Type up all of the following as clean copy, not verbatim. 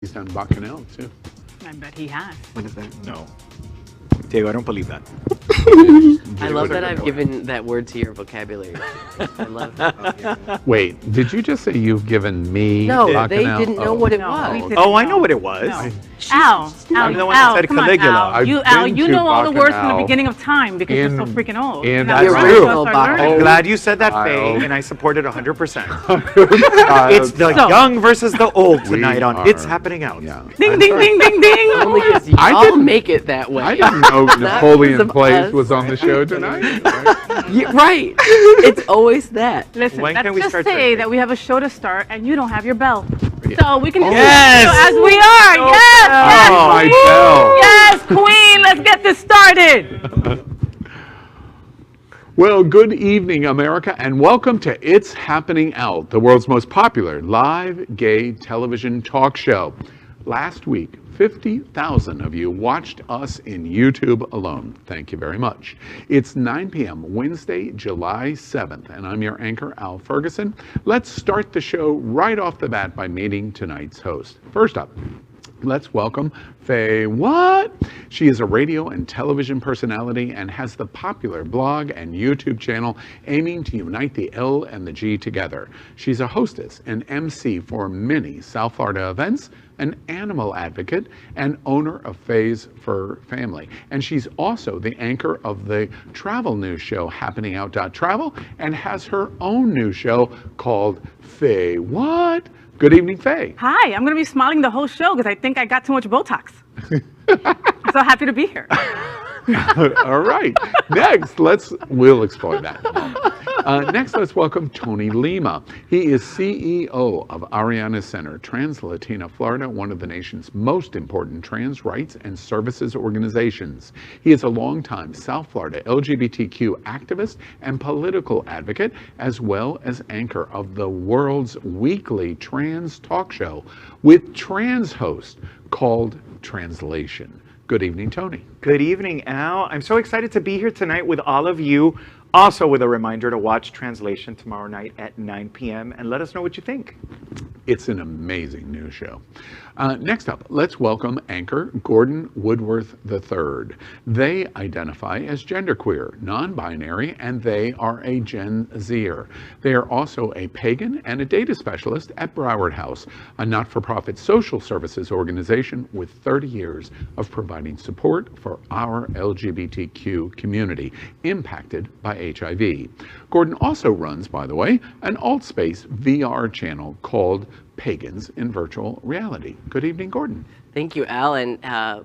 He's done Bacchanal, too. I bet he has. What is that? No. Diego, I don't believe that. I love that I've given that word to your vocabulary. I love that. Wait, did you just say you've given me No, they Bacchanal? didn't know what it No, was. we didn't Oh, I know know. what it was. No. Al, I'm the one that said come on, Caligula. Al. I've Al, been you to know all the words from the Bacchanal beginning of time because you're so in- freaking old. in Now the the rest of original us are Bacchanal. learning. Glad you said that, Faye, Child. and I support it 100%. Child. It's the So- young versus the old tonight We on are- It's Happening Out. Yeah. Ding, ding, ding, ding, ding. Only because I y'all didn't- make it that way. I didn't know Not Napoleon because of Place us. was on the show tonight. Yeah, right. It's always that. Listen, When let's can we just start say drinking? that we have a show to start and you don't have your bell. Yeah. So we can just Yes! do as we are. Yes, yes, Oh, my queen. bell. Yes, queen. Let's get this started. Well, good evening, America, and welcome to It's Happening Out, the world's most popular live gay television talk show. Last week, 50,000 of you watched us in YouTube alone. Thank you very much. It's 9 p.m. Wednesday, July 7th, and I'm your anchor, Al Ferguson. Let's start the show right off the bat by meeting tonight's host. First up, let's welcome FayWHAT. She is a radio and television personality and has the popular blog and YouTube channel aiming to unite the L and the G together. She's a hostess and MC for many South Florida events, an animal advocate, and owner of Faye's Fur Family. And she's also the anchor of the travel news show Happening Out Travel and has her own news show called FayWHAT. Good evening, Faye. Hi, I'm going to be smiling the whole show because I think I got too much Botox. I'm so happy to be here. All right. Next, we'll explore that in a moment. Next, let's welcome Tony Lima. He is CEO of Ariana Center, Trans Latina Florida, one of the nation's most important trans rights and services organizations. He is a longtime South Florida LGBTQ activist and political advocate, as well as anchor of the world's weekly trans talk show with trans host called Translation. Good evening, Tony. Good evening, Al. I'm so excited to be here tonight with all of you. Also with a reminder to watch Translation tomorrow night at 9 p.m. and let us know what you think. It's an amazing news show. Next up, let's welcome anchor Gordon Woodworth III. They identify as genderqueer, non-binary, and they are a Gen Zer. They are also a pagan and a data specialist at Broward House, a not-for-profit social services organization with 30 years of providing support for our LGBTQ community impacted by HIV. Gordon also runs, by the way, an alt-space VR channel called Pagans in Virtual Reality. Good evening, Gordon. Thank you, Al, and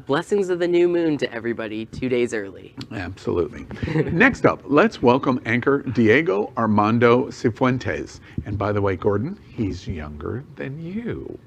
blessings of the new moon to everybody 2 days early. Absolutely. Next up, let's welcome anchor Diego Armando Cifuentes. And by the way, Gordon, he's younger than you.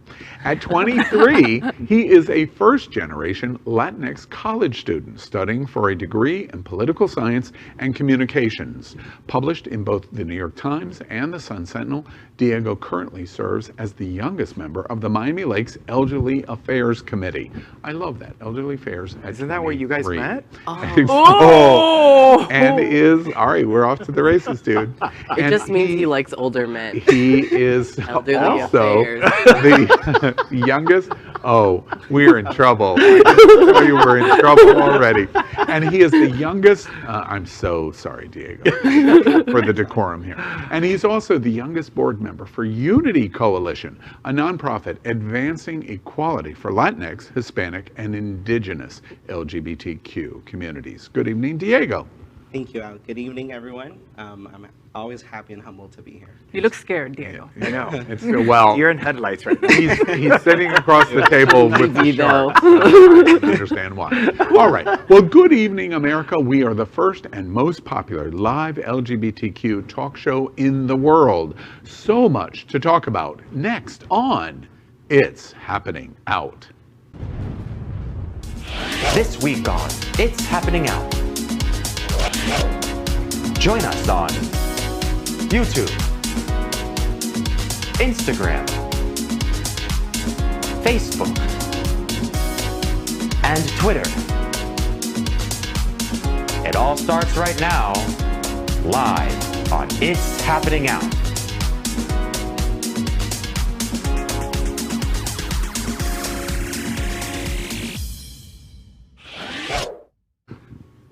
At 23, he is a first-generation Latinx college student studying for a degree in political science and communications. Published in both the New York Times and the Sun Sentinel, Diego currently serves as the youngest member of the Miami Lakes Elderly Affairs Committee. I love that, Elderly Affairs. Isn't that where you guys 23. met? Oh. And is, all right, we're off to the races, dude. It And just means he likes older men. he is Elderly also affairs. the youngest. Oh, we're in trouble. I can tell you we're in trouble already. And he is the youngest. I'm so sorry, Diego, for the decorum here. And he's also the youngest board member for Unity Coalition, a nonprofit advancing equality for Latinx, Hispanic, and Indigenous LGBTQ communities. Good evening, Diego. Thank you, Al. Good evening, everyone. I'm always happy and humbled to be here. You look scared, Diego. I know. It's well. You're in headlights right now. He's sitting across the table with the Easy, though. shark. I can understand why. All right. Well, good evening, America. We are the first and most popular live LGBTQ talk show in the world. So much to talk about. Next on It's Happening Out. This week on It's Happening Out. Join us on YouTube, Instagram, Facebook, and Twitter. It all starts right now, live on It's Happening Out.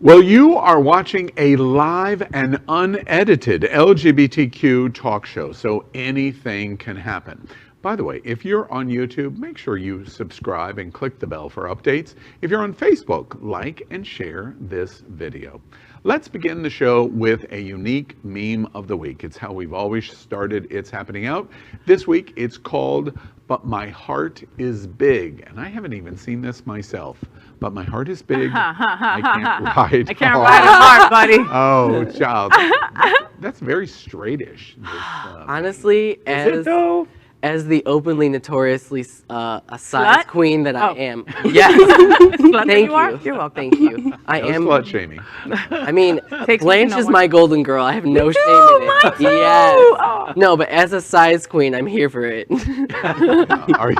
Well, you are watching a live and unedited LGBTQ talk show, so anything can happen. By the way, if you're on YouTube, make sure you subscribe and click the bell for updates. If you're on Facebook, like and share this video. Let's begin the show with a unique meme of the week. It's how we've always started It's Happening Out. This week, it's called But My Heart is Big. And I haven't even seen this myself. But my heart is big. I can't ride. I can't ride a heart, buddy. Oh, child. That's very straightish. Honestly, as the openly notoriously a size Slut? queen that I Oh. am. Yes. Slut that Thank you are? you. You're welcome. Thank you. I No am. slut shaming. I mean, Takes Blanche no is one. my golden girl. I have no shame in it. mine too. Yes. Oh. No, but as a size queen, I'm here for it. Are you?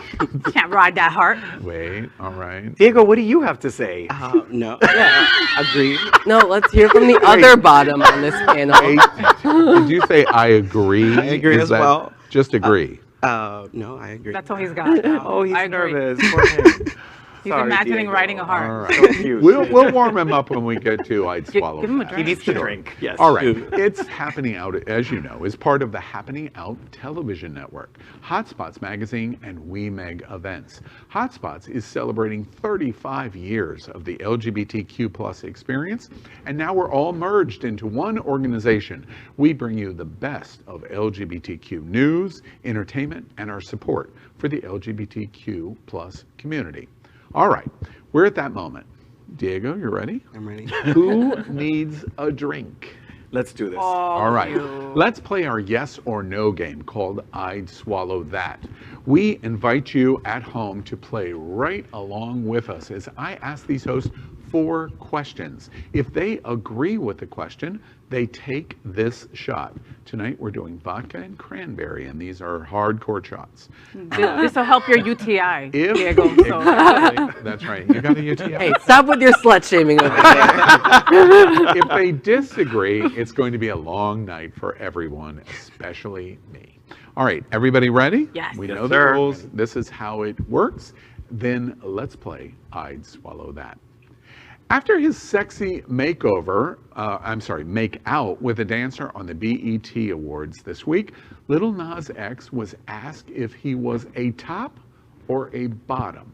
Can't ride that heart. Wait, all right. Diego, what do you have to say? No. Yeah, agree. No, let's hear from the other bottom on this panel. Wait, did you say I agree? I agree Is as that well. Just agree. No, I agree. That's all he's got. Oh, he's I agree. nervous. Poor him. He's Sorry, imagining Diego. riding a All heart. right. So cute. We'll warm him up when we get to I'd Swallow. Give him a That. He drink. needs to drink. Yes. All right. It's Happening Out, as you know, is part of the Happening Out television network, Hotspots Magazine, and WeMeg Events. Hotspots is celebrating 35 years of the LGBTQ plus experience, and now we're all merged into one organization. We bring you the best of LGBTQ news, entertainment, and our support for the LGBTQ plus community. All right. We're at that moment. Diego, you ready? I'm ready. Who needs a drink? Let's do this. All right, let's play our yes or no game called I'd Swallow That. We invite you at home to play right along with us as I ask these hosts 4 questions. If they agree with the question, they take this shot. Tonight we're doing vodka and cranberry, and these are hardcore shots. This will help your UTI, If, Diego. So. exactly, that's right, you got a UTI. Hey, stop with your slut shaming over there. If they disagree, it's going to be a long night for everyone, especially me. All right, everybody ready? Yes. We Yes, know the sir. rules. This is how it works. Then let's play I'd Swallow That. After his sexy makeover, make out with a dancer on the BET Awards this week, Lil Nas X was asked if he was a top or a bottom.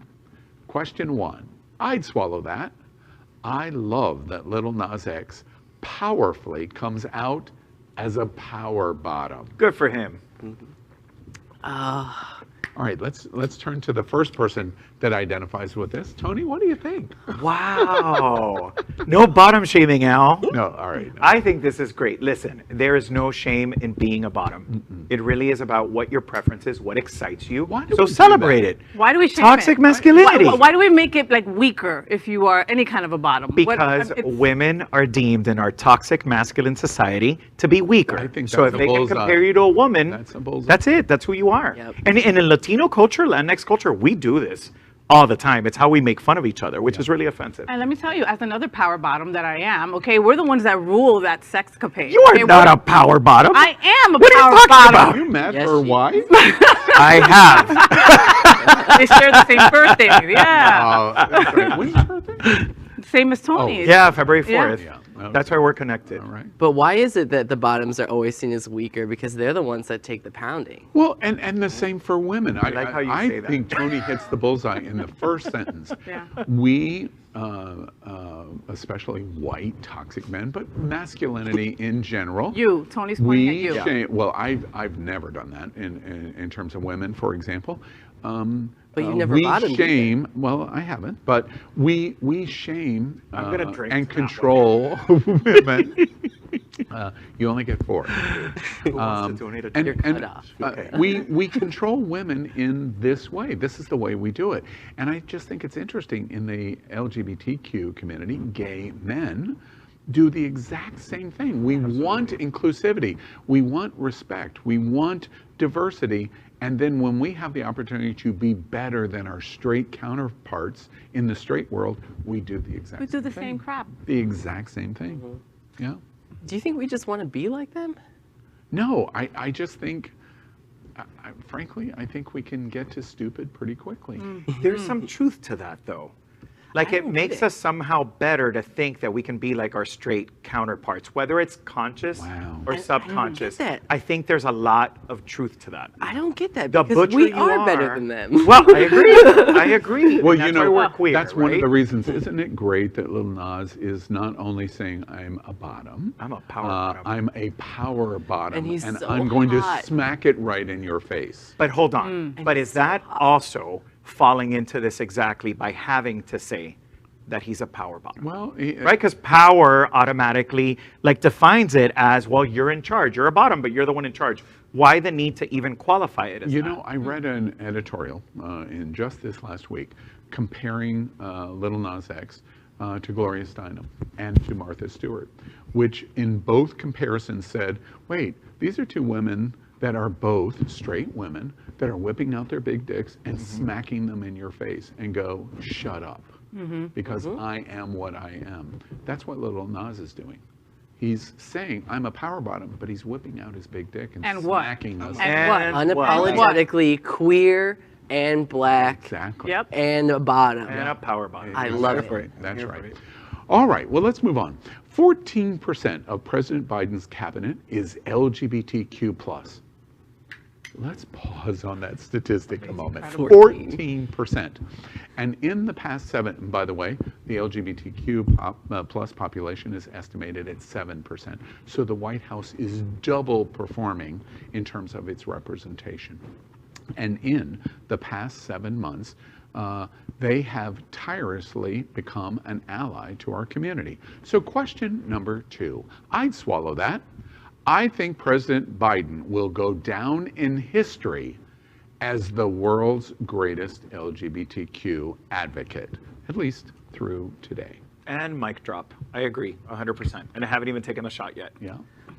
Question 1, I'd swallow that. I love that Lil Nas X powerfully comes out as a power bottom. Good for him. All right, let's turn to the first person that identifies with this. Tony, what do you think? Wow. No bottom shaming, Al. No, all right. I think this is great. Listen, there is no shame in being a bottom. It really is about what your preference is, what excites you. Why do So we do celebrate that? it. Why do we shame Toxic it? masculinity. Why do we make it like weaker if you are any kind of a bottom? Because women are deemed in our toxic masculine society to be weaker. I think so that's if a they can bullseye. compare you to a woman, That's a bullseye. that's it. That's who you are. Yep. And in Latino culture, Latinx culture, we do this all the time. It's how we make fun of each other, which is really offensive. And let me tell you, as another power bottom that I am, okay, we're the ones that rule that sexcapade. You are okay? not a power bottom. I am a What are you power talking bottom. about? You met Yes, her she- wife? I have. They share the same birthday. Yeah, That's right. When's her birthday? same as Tony's. Yeah, February Yeah. 4th. Yeah. Okay. That's why we're connected. All right. But why is it that the bottoms are always seen as weaker? Because they're the ones that take the pounding. Well, and the same for women. I like how you I say that. think Tony hits the bullseye in the first sentence. Yeah. We, especially white toxic men, but masculinity in general. You, Tony's pointing at We you. shame. Well, I've never done that in terms of women, for example. But you've never we bottomed shame. Well, I haven't, but we shame I'm gonna drink and from that control women. You only get 4. Who wants to donate a and, You're drink? cut off. we control women in this way. This is the way we do it. And I just think it's interesting in the LGBTQ community, gay men do the exact same thing. We want inclusivity. We want respect. We want diversity. And then when we have the opportunity to be better than our straight counterparts in the straight world, we do the exact We do the thing. same crap. The exact same thing. Yeah. Do you think we just want to be like them? No, I just think, frankly, I think we can get to stupid pretty quickly. There's some truth to that, though. Like, I it don't makes get it. us somehow better to think that we can be like our straight counterparts, whether it's conscious Wow. or subconscious. that. I think there's a lot of truth to that. I don't get that The because butcher we you are better than them. Well, I agree. I agree. Well, That's you know, why we're queer, that's one of right? the reasons. Isn't it great that Lil Nas is not only saying I'm a bottom, I'm a power bottom. I'm a power bottom, And he's so I'm going hot. to smack it right in your face. But hold on. But is that also falling into this exactly by having to say that he's a power bottom? Well, Right? Because power automatically like defines it as, well, you're in charge. You're a bottom, but you're the one in charge. Why the need to even qualify it as You that? know, I read an editorial in just this last week comparing Little Nas X to Gloria Steinem and to Martha Stewart, which in both comparisons said, wait, these are two women that are both straight women that are whipping out their big dicks and smacking them in your face and go, shut up, because I am what I am. That's what Little Nas is doing. He's saying, I'm a power bottom, but he's whipping out his big dick and what? smacking us. And what? Unapologetically queer and black Exactly. Yep. and a bottom. And a power bottom. I love That's it. right. That's right. All right. Well, let's move on. 14% of President Biden's cabinet is LGBTQ plus. Let's pause on that statistic a moment. 14%. And in the past and by the way, the LGBTQ plus population is estimated at 7%. So the White House is double performing in terms of its representation. And in the past 7 months, they have tirelessly become an ally to our community. So question number 2, I'd swallow that. I think President Biden will go down in history as the world's greatest LGBTQ advocate, at least through today. And mic drop. I agree, 100%. And I haven't even taken the shot yet. Yeah.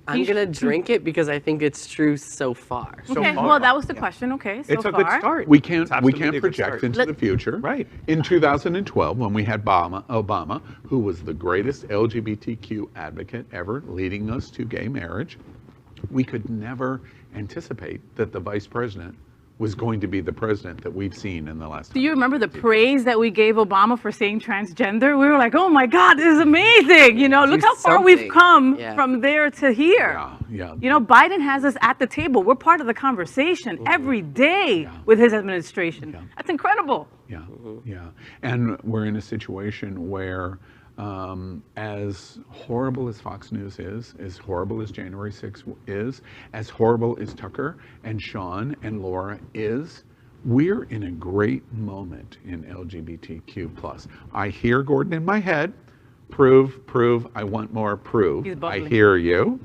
I'm going to drink it because I think it's true so far. So Okay, far. well, that was the question. Okay, so It's a far. good start. We can't It's absolutely a good project start. into the future. Right. In 2012, when we had Obama, who was the greatest LGBTQ advocate ever, leading us to gay marriage, we could never anticipate that the vice president was going to be the president that we've seen in the last. Do you remember the praise that we gave Obama for saying transgender? We were like, oh my God, this is amazing. You know, look Do how far we've something. come Yeah. from there to here. Yeah. You know, Biden has us at the table. We're part of the conversation every day with his administration. That's incredible. Yeah, yeah. And we're in a situation where, as horrible as Fox News is, as horrible as January 6th is, as horrible as Tucker and Sean and Laura is, we're in a great moment in LGBTQ+. I hear Gordon in my head, prove, I want more, prove. He's I bubbling. hear you.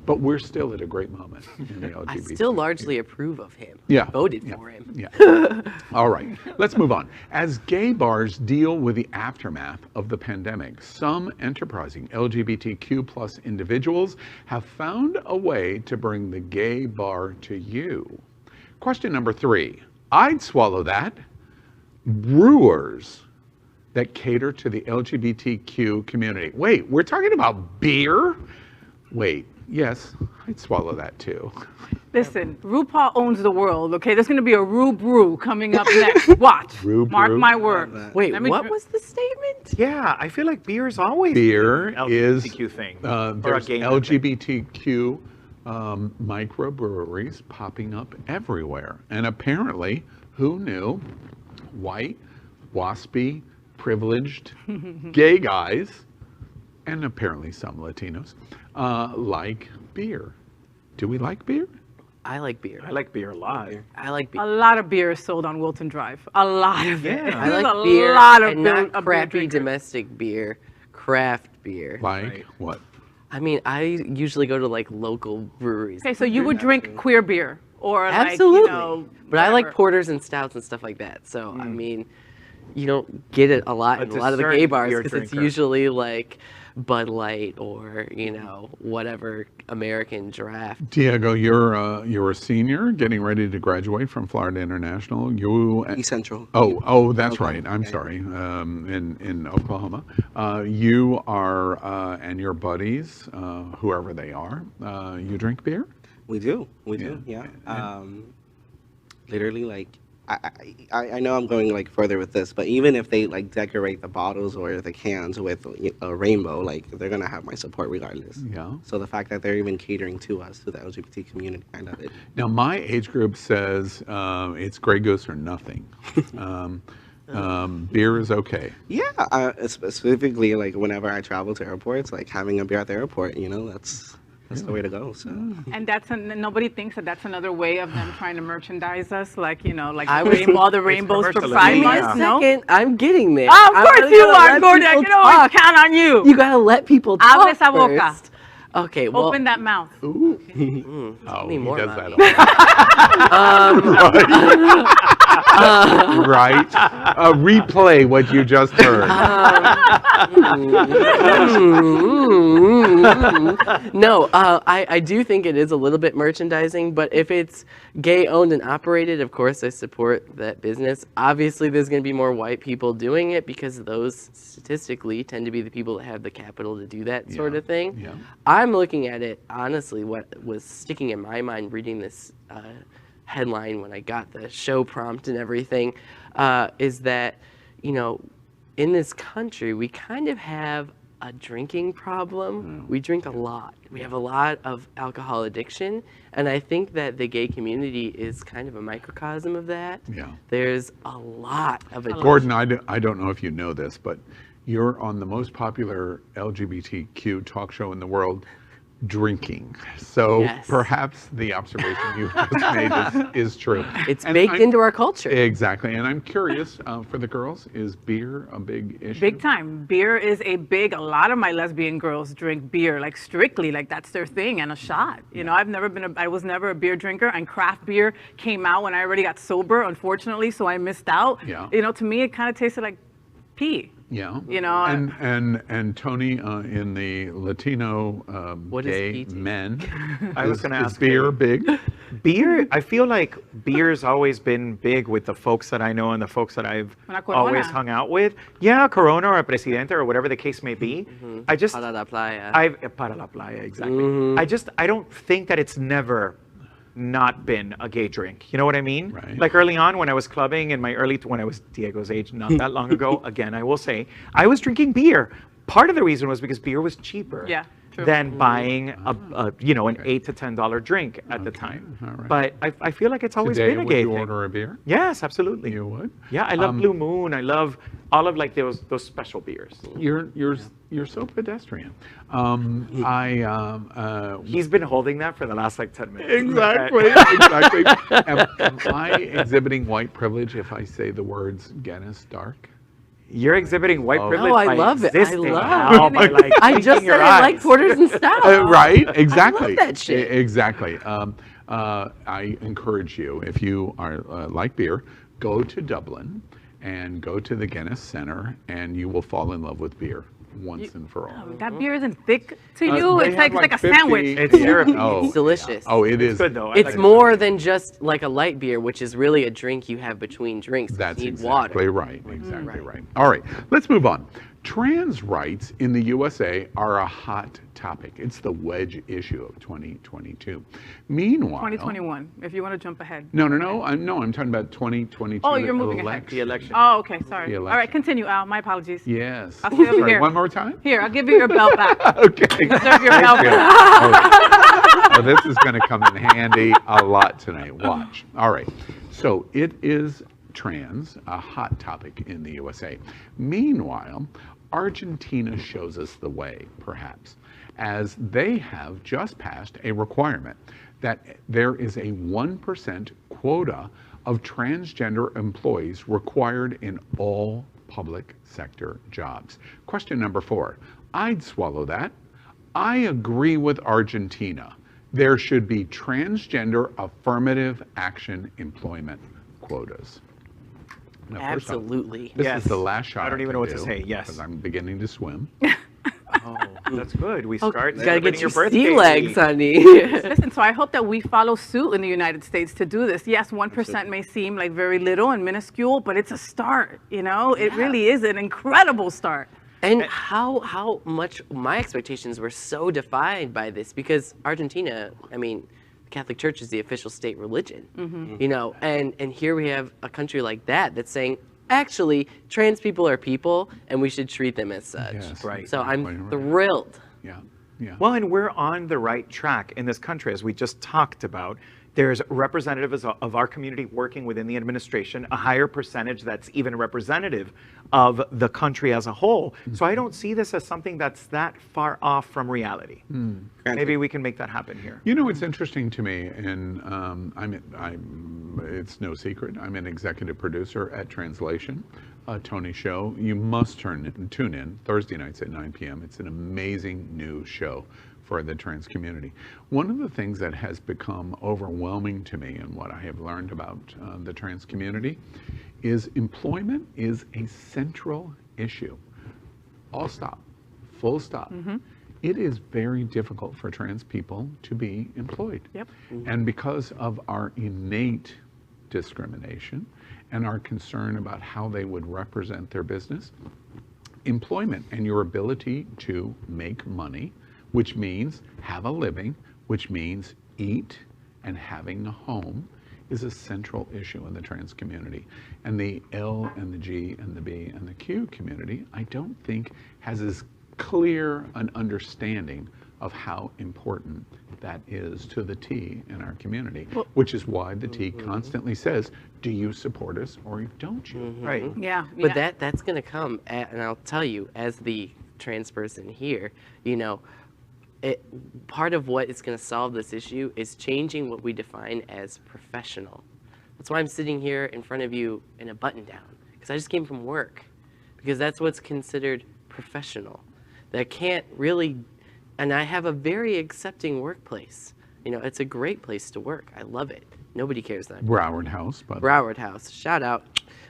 But we're still at a great moment in the LGBT. I still largely approve of him. Yeah. Voted for him. Yeah. All right. Let's move on. As gay bars deal with the aftermath of the pandemic, some enterprising LGBTQ plus individuals have found a way to bring the gay bar to you. Question number 3. I'd swallow that. Brewers that cater to the LGBTQ community. Wait, we're talking about beer? Wait. Yes, I'd swallow that too. Listen, RuPaul owns the world, okay? There's going to be a Ru Brew coming up next. Watch. Ru Mark Brew? my word. Wait, Let me what dr- was the statement? Yeah, I feel like beer is always Beer an is LGBTQ thing. or a there's gay thing. LGBTQ microbreweries popping up everywhere, and apparently, who knew? White, waspy, privileged, gay guys, and apparently some Latinos like beer. Do we like beer? I like beer. I like beer a lot. I like beer. A lot of beer is sold on Wilton Drive. A lot of it. Yeah. I There's like a beer lot of and beer- not of beer crappy drinkers. domestic beer, craft beer. Like Right. what? I mean, I usually go to like local breweries. Okay, so you would drink queer beer or Absolutely. like, you know, but I like whatever. porters and stouts and stuff like that. So, I mean, you don't get it a lot in a lot of the gay discerning bars beer because it's drinker. usually like Bud Light or, you know, whatever American draft. Diego, you're a senior getting ready to graduate from Florida International. You East Central. Oh, that's Okay. right. I'm sorry. In Oklahoma, you are and your buddies, whoever they are, you drink beer. We do. We Yeah. do. Yeah. Literally, like I know I'm going like further with this, but even if they like decorate the bottles or the cans with a rainbow, like they're gonna have my support regardless. Yeah. So the fact that they're even catering to us, to the LGBT community, I love it. Now, my age group says it's Grey Goose or nothing. Beer is okay. Yeah, specifically like whenever I travel to airports, like having a beer at the airport, that's the way to go. So. And nobody thinks that that's another way of them trying to merchandise us, like like I all the rainbows for commercialism. Pride Give me a Month. No, second. I'm getting there. oh, of course you are, let Gordy. I people can always talk. count on you. You gotta let people talk Abre esa boca. first. Okay, well, Open that mouth. Ooh. tell me he more, does mommy. that right. Replay what you just heard. No, I do think it is a little bit merchandising, but if it's gay owned and operated, of course I support that business. Obviously there's going to be more white people doing it because those statistically tend to be the people that have the capital to do that sort of thing. Yeah. I'm looking at it, honestly, what was sticking in my mind reading this headline when I got the show prompt and everything, is that, in this country, we kind of have a drinking problem. We drink a lot. We have a lot of alcohol addiction, and I think that the gay community is kind of a microcosm of that. Yeah. There's a lot of addiction. Gordon, I don't know if you know this, but you're on the most popular LGBTQ talk show in the world, drinking. So Yes. perhaps the observation you just made is true. It's And baked into our culture. Exactly. And I'm curious, for the girls, is beer a big issue? Big time. Beer is a lot of my lesbian girls drink beer, like strictly, like that's their thing, and a shot. I was never a beer drinker, and craft beer came out when I already got sober, unfortunately, so I missed out. Yeah. To me, it kind of tasted like pee. Yeah. And Tony, in the Latino What is gay PT? men, I was gonna is ask beer you. big? Beer, I feel like beer's always been big with the folks that I know and the folks that I've Una Corona. always hung out with. Yeah, Corona or Presidente or whatever the case may be. I just, Para la playa. para la playa, exactly. I don't think that it's never not been a gay drink. You know what I mean? Right. Like early on when I was clubbing in when I was Diego's age, not that long ago, again, I will say, I was drinking beer. Part of the reason was because beer was cheaper. Yeah, true. Than buying an $8 to $10 drink at the time. all right. But I feel like it's always Today, been a would gay you thing. order a beer? Yes, absolutely. You would? Yeah, I love Blue Moon. I love all of like those special beers. You're so pedestrian. He's been holding that for the last like 10 minutes. Exactly. Am I exhibiting white privilege if I say the words Guinness Dark? You're exhibiting white privilege. No, I by love it. I existing love now, it. by, like, I blinking just your said I like eyes. porters and stouts. Right? Exactly. I love that shit. Exactly. I encourage you, if you are like beer, go to Dublin and go to the Guinness Center, and you will fall in love with beer once and for all. That beer isn't thick to you. They It's have like a 50 sandwich. It's syrupy. It's delicious. Oh, it is. Good though. I It's like it. more than just like a light beer, which is really a drink you have between drinks. That's you need exactly water. right. Exactly right. All right, let's move on. Trans rights in the USA are a hot topic. It's the wedge issue of 2022. Meanwhile, 2021, if you want to jump ahead. No. I'm talking about 2022. Oh, you're moving ahead. election. The election. Oh, okay, sorry. The All right, election. continue, Al. My apologies. Yes. I'll stay over Sorry, here. one more time. Here, I'll give you your belt back. Okay. Serve your belt Good. back. Well, this is going to come in handy a lot tonight. Watch. All right. So it is trans, a hot topic in the USA. Meanwhile, Argentina shows us the way, perhaps, as they have just passed a requirement that there is a 1% quota of transgender employees required in all public sector jobs. Question number 4. I'd swallow that. I agree with Argentina. There should be transgender affirmative action employment quotas. Now, first off, Absolutely. this Yes. is the last shot. I don't even know what to do, say. Yes. because I'm beginning to swim. Oh, that's good. We start Gotta celebrating get your your birthday. sea legs, honey. Listen, so I hope that we follow suit in the United States to do this. Yes, 1% may seem like very little and minuscule, but it's a start, It really is an incredible start. And how much my expectations were so defined by this, because Argentina, I mean, the Catholic Church is the official state religion, you know, and here we have a country like that that's saying, actually, trans people are people, and we should treat them as such. Yes, right. So I'm right. thrilled. Yeah. Yeah. Well, and we're on the right track in this country, as we just talked about. There's representatives of our community working within the administration, a higher percentage that's even representative of the country as a whole. So I don't see this as something that's that far off from reality. Maybe we can make that happen here. You know, it's interesting to me, and it's no secret, I'm an executive producer at Translation, a Tony show. You must tune in Thursday nights at 9 p.m. It's an amazing new show for the trans community. One of the things that has become overwhelming to me and what I have learned about the trans community is employment is a central issue. All stop, full stop. It is very difficult for trans people to be employed. Yep. And because of our innate discrimination and our concern about how they would represent their business, employment and your ability to make money, which means have a living, which means eat and having a home, is a central issue in the trans community. And the L and the G and the B and the Q community, I don't think has as clear an understanding of how important that is to the T in our community, which is why the T constantly says, do you support us or don't you? Right. Yeah. But that's going to come, and I'll tell you, as the trans person here, you know, part of what is going to solve this issue is changing what we define as professional. That's why I'm sitting here in front of you in a button down, because I just came from work, because that's what's considered professional. That can't really, and I have a very accepting workplace. You know, it's a great place to work. I love it. Nobody cares that. Broward House, but Broward House, shout out.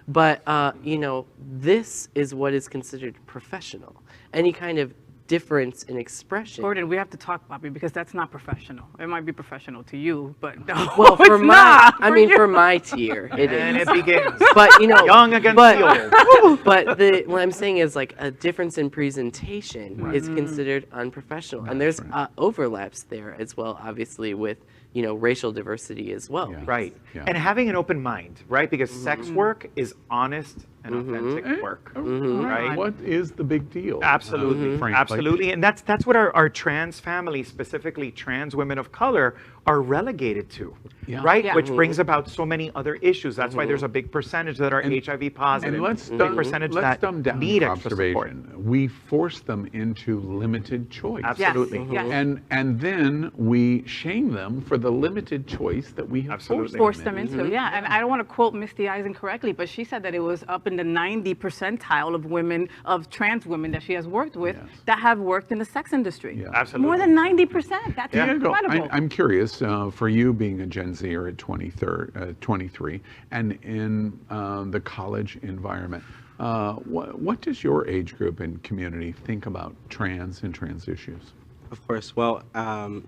But, you know, this is what is considered professional. Any kind of difference in expression. Gordon, we have to talk, Bobby, because that's not professional. It might be professional to you, but no, Well, for it's my, not I mean, for my tier, it And is. it begins. But you know, Young against the old. but what I'm saying is like a difference in presentation is considered unprofessional, and there's overlaps there as well, obviously with racial diversity as well. Yeah. Right. Yeah. And having an open mind, right? Because sex work is honest and authentic work. Right? What is the big deal? Absolutely, Frankly. absolutely, and that's what our trans family, specifically trans women of color, are relegated to, Yeah. right? Yeah. Which brings about so many other issues. That's why there's a big percentage that are HIV positive, And let's big dumb, percentage let's that dumb down need the extra support. observation. We force them into limited choice. Absolutely. Yes. And then we shame them for the limited choice that we have Absolutely. forced them into. Yeah, and I don't want to quote Misty Eisen correctly, but she said that it was up in the 90 percentile of women, of trans women that she has worked with, Yes. that have worked in the sex industry. Yeah. Absolutely. More than 90%. That's Diego, incredible. I'm curious, for you being a Gen Zer at 23, and in the college environment, what does your age group and community think about trans and trans issues? Of course. Well, I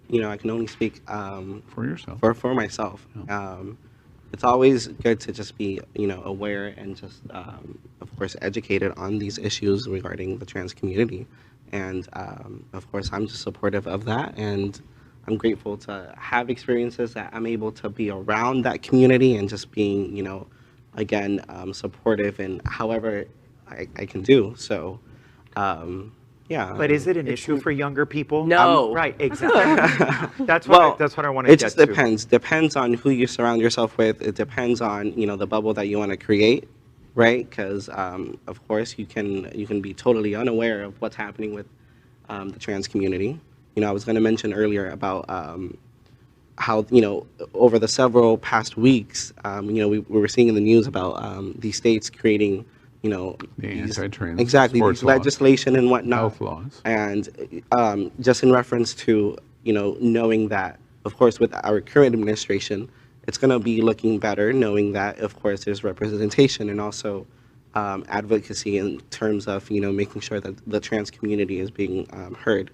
can only speak For yourself. for myself. It's always good to just be, aware and just, of course, educated on these issues regarding the trans community. And, of course, I'm just supportive of that. And I'm grateful to have experiences that I'm able to be around that community and just being, again, supportive in however I can do. So, yeah. But is it an issue for younger people? No. Right, exactly. That's what I want to It get just to. depends on who you surround yourself with. It depends on, the bubble that you want to create, right? Because, of course, you can be totally unaware of what's happening with the trans community. I was going to mention earlier about how, over the several past weeks, we were seeing in the news about these states creating, The these, anti-trans exactly, sports these laws, legislation and whatnot. health laws. And just in reference to, knowing that, of course, with our current administration, it's going to be looking better, knowing that, of course, there's representation and also advocacy in terms of, making sure that the trans community is being heard.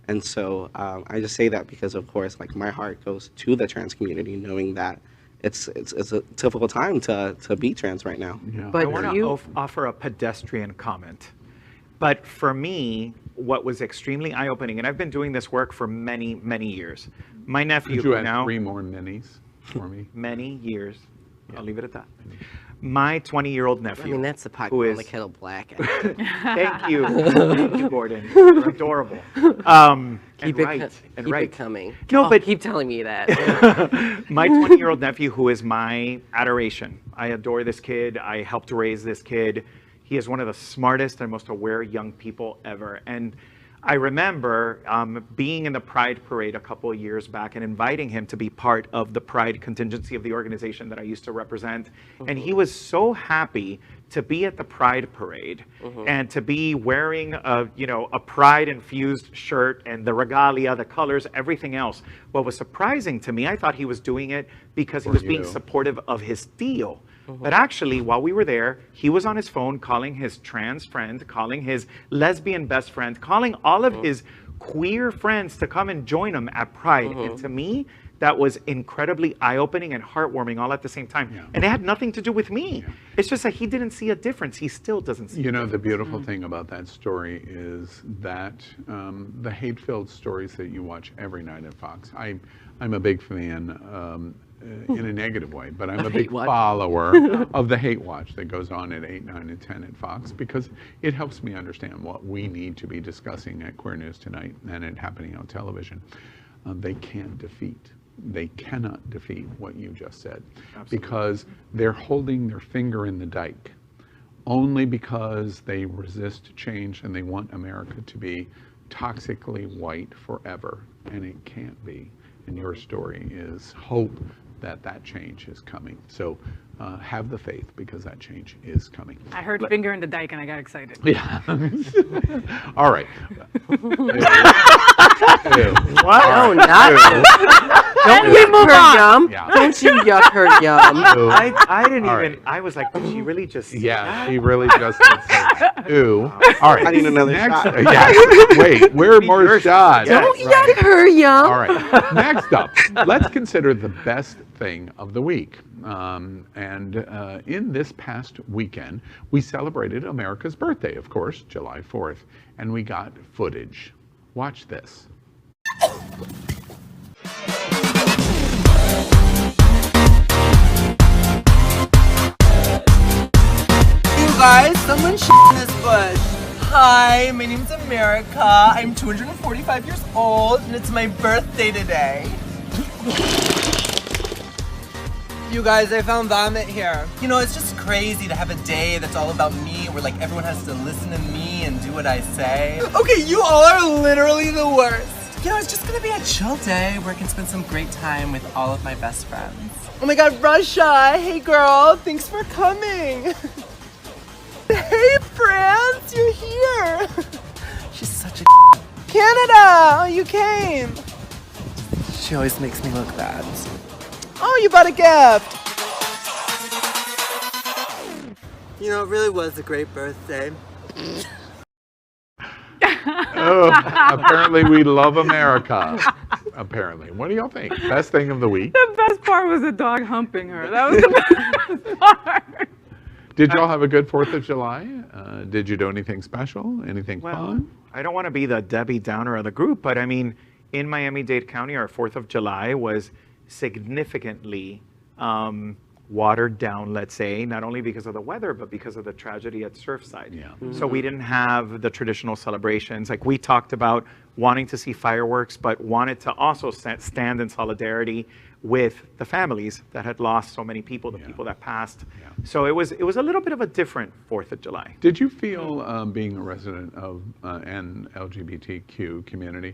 And so I just say that because, of course, like my heart goes to the trans community, knowing that it's a difficult time to be trans right now. Yeah. But I want to offer a pedestrian comment. But for me, what was extremely eye-opening, and I've been doing this work for many, many years, My nephew, Could you who add now 3 more minis for me? many years. I'll leave it at that. My 20-year-old nephew. I mean, that's the pot who on the is- kettle black. Thank you. Thank you, Gordon. You're adorable. And Keep right. it, And keep right. it coming. No, Oh, but- keep telling me that. My 20-year-old nephew, who is my adoration. I adore this kid. I helped raise this kid. He is one of the smartest and most aware young people ever. And I remember being in the Pride Parade a couple of years back and inviting him to be part of the Pride contingency of the organization that I used to represent. And he was so happy to be at the Pride Parade and to be wearing a Pride-infused shirt and the regalia, the colors, everything else. What was surprising to me, I thought he was doing it because he was being supportive of his deal. But actually, while we were there, he was on his phone calling his trans friend, calling his lesbian best friend, calling all of his queer friends to come and join him at Pride. And to me, that was incredibly eye-opening and heartwarming all at the same time. And it had nothing to do with me. It's just that he didn't see a difference. He still doesn't see a difference. The beautiful thing about that story is that the hate-filled stories that you watch every night at Fox, I'm a big fan in a negative way, but I'm a big follower of the Hate Watch that goes on at 8, 9, and 10 at Fox because it helps me understand what we need to be discussing at Queer News Tonight and at Happening on Television. They cannot defeat what you just said. Absolutely. Because they're holding their finger in the dike only because they resist change and they want America to be toxically white forever, and it can't be. And your story is hope that change is coming. So have the faith because that change is coming. I heard finger in the dike and I got excited. Yeah. All right. What? No, not. Don't we yuck move her on. yum. Yeah. Don't you yuck her yum. I didn't All even, right. I was like, did she really just say Yeah, that? she really just did say that. Ooh. All right. I need another shot. Yeah. Wait, where are more shots? Don't Right. yuck her yum. All right. Next up, let's consider the best thing of the week. In this past weekend, we celebrated America's birthday, of course, July 4th, and we got footage. Watch this. You guys, someone shit in this bush. Hi, my name's America. I'm 245 years old, and it's my birthday today. You guys, I found vomit here. You know, it's just crazy to have a day that's all about me, where like everyone has to listen to me and do what I say. Okay, you all are literally the worst. You know, it's just gonna be a chill day where I can spend some great time with all of my best friends. Oh my god, Russia! Hey girl, thanks for coming! Hey France, you're here! She's such a Canada! Oh, you came! She always makes me look bad. Oh, you bought a gift! You know, it really was a great birthday. Oh, apparently we love America. Apparently. What do y'all think? Best thing of the week? The best part was the dog humping her. That was the best part. Did y'all have a good 4th of July? Did you do anything special? Anything Well, fun? I don't want to be the Debbie Downer of the group, but I mean, in Miami-Dade County, our 4th of July was significantly watered down, let's say, not only because of the weather, but because of the tragedy at Surfside. Yeah. So we didn't have the traditional celebrations. Like we talked about wanting to see fireworks, but wanted to also stand in solidarity with the families that had lost so many people, the people that passed. Yeah. So it was a little bit of a different 4th of July. Did you feel, being a resident of an LGBTQ community,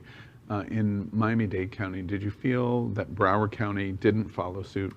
in Miami-Dade County, did you feel that Broward County didn't follow suit?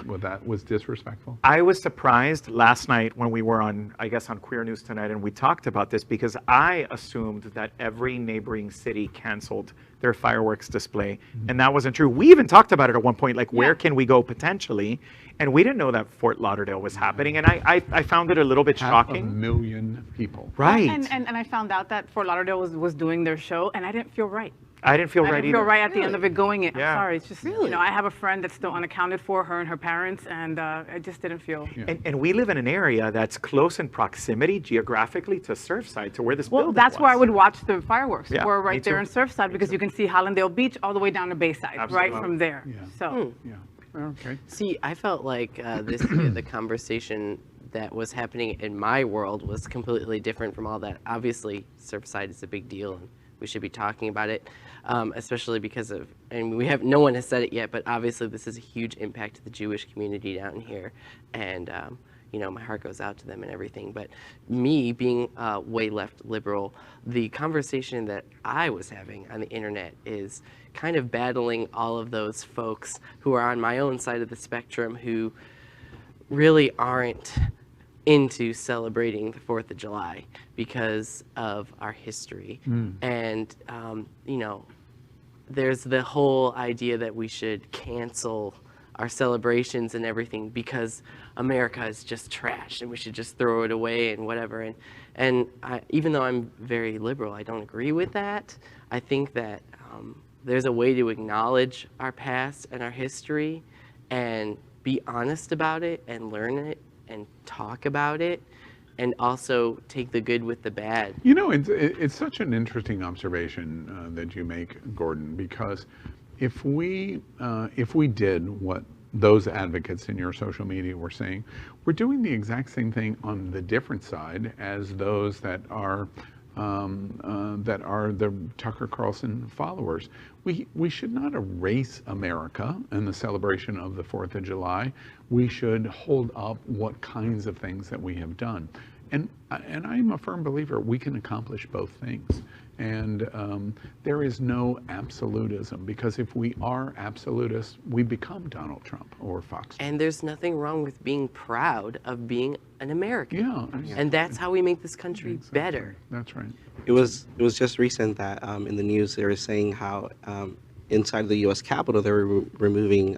Was disrespectful? I was surprised last night when we were on, I guess, on Queer News Tonight, and we talked about this because I assumed that every neighboring city canceled their fireworks display, and that wasn't true. We even talked about it at one point, like where can we go potentially, and we didn't know that Fort Lauderdale was happening, and I found it a little bit shocking. 500,000 people. Right. And I found out that Fort Lauderdale was doing their show, and I didn't feel right. I didn't feel I right didn't feel either. right at the end of it going in. Yeah. I'm sorry. It's just, you know, I have a friend that's still unaccounted for, her and her parents, and I just didn't feel. Yeah. And we live in an area that's close in proximity geographically to Surfside, to where this Well, building that's was. where I would watch the fireworks. Yeah, We're me right there too. in Surfside because you can see Hollandale Beach all the way down to Bayside, Absolutely. right from there. Yeah. So. Yeah. Okay. See, I felt like this year the conversation that was happening in my world was completely different from all that. Obviously, Surfside is a big deal, and we should be talking about it, especially because of, and no one has said it yet, but obviously this is a huge impact to the Jewish community down here, and you know, my heart goes out to them and everything. But me being way left liberal, the conversation that I was having on the internet is kind of battling all of those folks who are on my own side of the spectrum who really aren't into celebrating the 4th of July because of our history. And, you know, there's the whole idea that we should cancel our celebrations and everything because America is just trash and we should just throw it away and whatever. And even though I'm very liberal, I don't agree with that. I think that there's a way to acknowledge our past and our history and be honest about it and learn it and talk about it, and also take the good with the bad. You know, it's such an interesting observation that you make, Gordon, because if we did what those advocates in your social media were saying, we're doing the exact same thing on the different side as those that are the Tucker Carlson followers. We should not erase America and the celebration of the 4th of July. We should hold up what kinds of things that we have done. And I'm a firm believer we can accomplish both things. And there is no absolutism, because if we are absolutists, we become Donald Trump or Fox. And there's nothing wrong with being proud of being an American. Yeah. And that's how we make this country better. That's right. It was just recent that in the news they were saying how inside the U.S. Capitol they were removing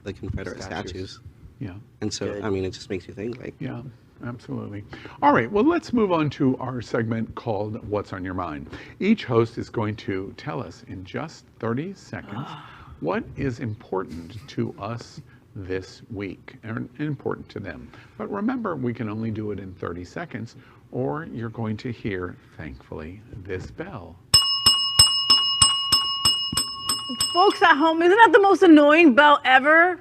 the Confederate statues. Yeah. And so, Good. I mean, it just makes you think, like, Yeah, absolutely. All right, well, let's move on to our segment called What's on Your Mind. Each host is going to tell us in just 30 seconds what is important to us this week and important to them. But remember, we can only do it in 30 seconds, or you're going to hear, thankfully, this bell. Folks at home, isn't that the most annoying bell ever?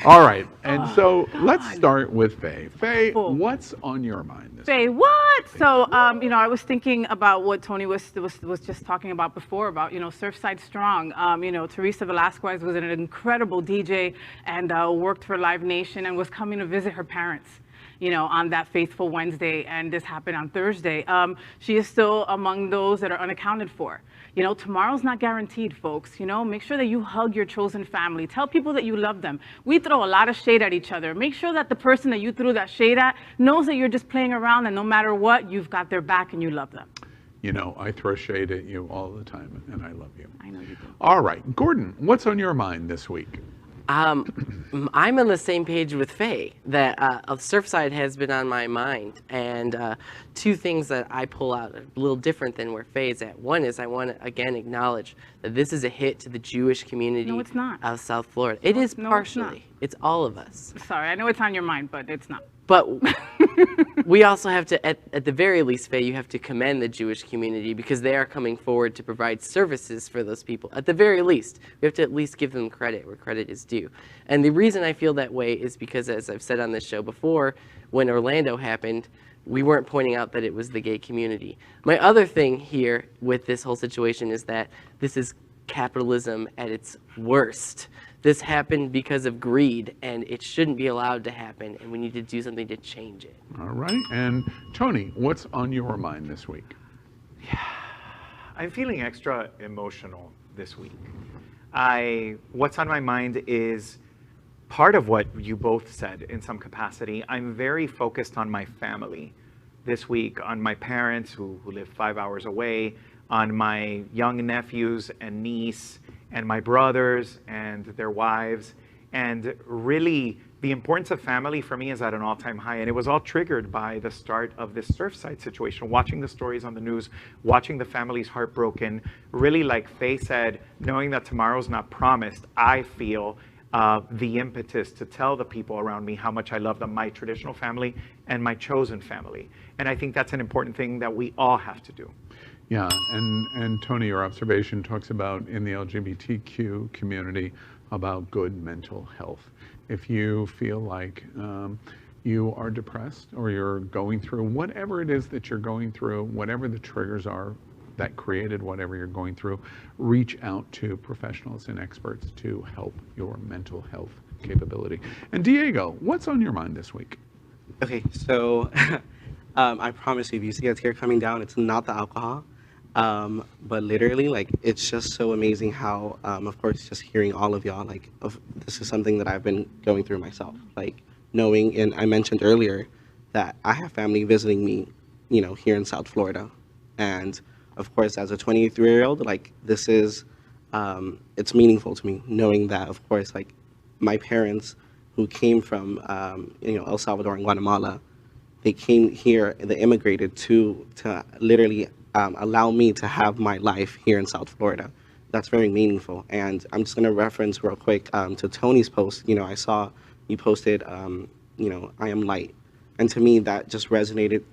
All right, and so let's start with Faye. Faye, Cool. what's on your mind this week? Say what? So, you know, I was thinking about what Tony was just talking about before about, you know, Surfside Strong. You know, Teresa Velasquez was an incredible DJ and worked for Live Nation and was coming to visit her parents, you know, on that Faithful Wednesday, and this happened on Thursday. She is still among those that are unaccounted for. You know, tomorrow's not guaranteed, folks. You know, make sure that you hug your chosen family. Tell people that you love them. We throw a lot of shade at each other. Make sure that the person that you threw that shade at knows that you're just playing around, and no matter what, you've got their back and you love them. You know, I throw shade at you all the time, and I love you. I know you do. All right, Gordon, what's on your mind this week? I'm on the same page with Faye that Surfside has been on my mind, and two things that I pull out a little different than where Faye's at. One is I want to again acknowledge that this is a hit to the Jewish community No, it's not. of South Florida. It is no, it's partially. not. It's all of us. Sorry, I know it's on your mind, but it's not. But we also have to, at the very least, Faye, you have to commend the Jewish community because they are coming forward to provide services for those people. At the very least, we have to at least give them credit where credit is due. And the reason I feel that way is because, as I've said on this show before, when Orlando happened, we weren't pointing out that it was the gay community. My other thing here with this whole situation is that this is capitalism at its worst. This happened because of greed, and it shouldn't be allowed to happen, and we need to do something to change it. All right, and Tony, what's on your mind this week? I'm feeling extra emotional this week. What's on my mind is part of what you both said in some capacity. I'm very focused on my family this week, on my parents who live 5 hours away, on my young nephews and niece, and my brothers and their wives, and really the importance of family for me is at an all-time high, and it was all triggered by the start of this Surfside situation, watching the stories on the news, watching the families heartbroken, really, like Faye said, knowing that tomorrow's not promised. I feel the impetus to tell the people around me how much I love them, my traditional family and my chosen family. And I think that's an important thing that we all have to do. Yeah, and Tony, your observation talks about in the LGBTQ community about good mental health. If you feel like you are depressed or you're going through whatever it is that you're going through, whatever the triggers are that created whatever you're going through, reach out to professionals and experts to help your mental health capability. And Diego, what's on your mind this week? Okay, so I promise you, if you see a tear coming down, it's not the alcohol. But literally, like, it's just so amazing how, of course, just hearing all of y'all, like, this is something that I've been going through myself, like, knowing, and I mentioned earlier that I have family visiting me, you know, here in South Florida. And of course, as a 23-year-old, like, this is, it's meaningful to me, knowing that, of course, like, my parents who came from, you know, El Salvador and Guatemala, they came here, they immigrated to literally allow me to have my life here in South Florida. That's very meaningful. And I'm just going to reference real quick to Tony's post. You know, I saw you posted, you know, I am light. And to me, that just resonated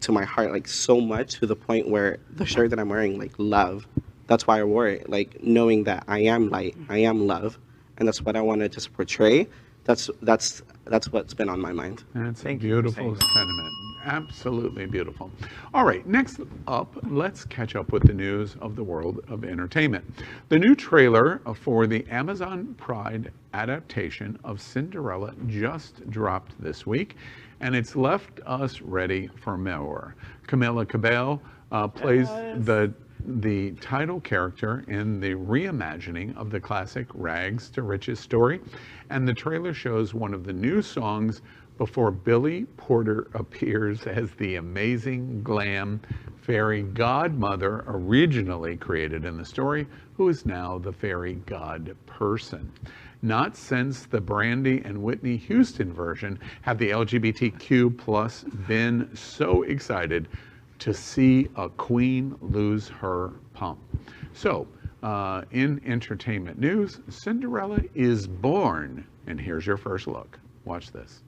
to my heart, like, so much, to the point where the shirt that I'm wearing, like, love, that's why I wore it, like, knowing that I am light, I am love, and that's what I want to just portray. That's what's been on my mind. That's a beautiful sentiment. Absolutely beautiful. All right, next up, let's catch up with the news of the world of entertainment. The new trailer for the Amazon Prime adaptation of Cinderella just dropped this week, and it's left us ready for more. Camila Cabello plays the title character in the reimagining of the classic Rags to Riches story, and the trailer shows one of the new songs before Billy Porter appears as the amazing glam fairy godmother originally created in the story, who is now the fairy god person. Not since the Brandy and Whitney Houston version have the LGBTQ plus been so excited to see a queen lose her pomp. So, in entertainment news, Cinderella is born, and here's your first look. Watch this.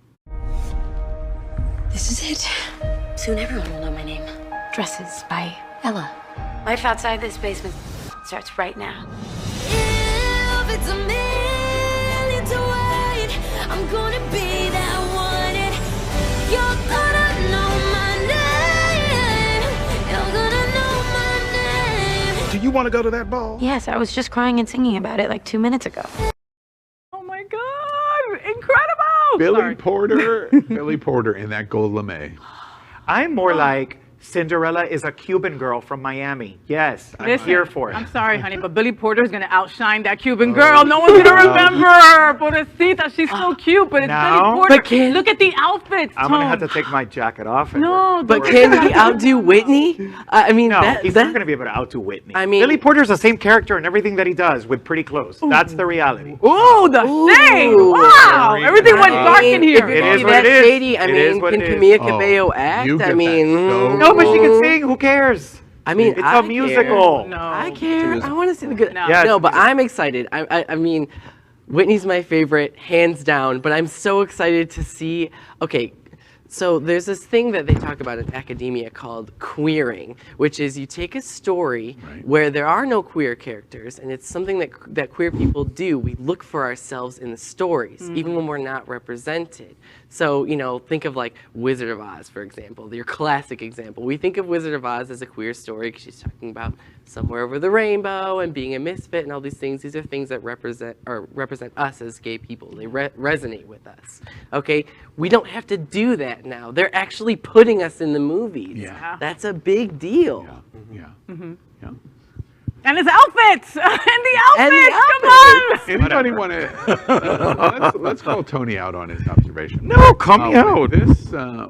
This is it. Soon everyone will know my name. Dresses by Ella. Life outside this basement starts right now. If it's a million to wait, I'm gonna be that one. And you're gonna know my name. You're gonna know my name. Do you want to go to that ball? Yes, I was just crying and singing about it like 2 minutes ago. Oh my God, incredible! Billy Porter, Billy Porter in that gold lame. I'm more like Cinderella is a Cuban girl from Miami. Yes, I'm here for it. I'm sorry, honey, but Billy Porter is going to outshine that Cuban girl. No one's going to remember her. Pobrecita, she's so cute, but it's No. Billy Porter. But Look at the outfits, I'm going to have Tone. to take my jacket off. And No, But can he outdo Whitney? I mean, No, that, he's that not going to be able to outdo Whitney. I mean- Billy Porter's the same character in everything that he does with pretty clothes. That's the reality. Ooh, the shade. Wow. Very Everything nice. went dark in here. If It it is be what that it is. shady, I It is mean, what can it is. Camila Oh, Cabello act? you get I that mean, so No, but she can sing. Who cares? I mean, It's I a musical. Care. No. I care. I want to see the good. No. Yeah, no, it's but musical. I'm excited. I mean, Whitney's my favorite, hands down. But I'm so excited to see. Okay, so there's this thing that they talk about in academia called queering, which is you take a story where there are no queer characters, and it's something that queer people do. We look for ourselves in the stories, even when we're not represented. So, you know, think of like Wizard of Oz, for example, your classic example. We think of Wizard of Oz as a queer story because she's talking about somewhere over the rainbow and being a misfit and all these things. These are things that represent us as gay people. They resonate with us. Okay, we don't have to do that now. They're actually putting us in the movies. Yeah. That's a big deal. Yeah. Yeah. And his outfits. And the And outfits. the Come on. outfits. Anybody want to? Let's call Tony out on his observation. No, call me out.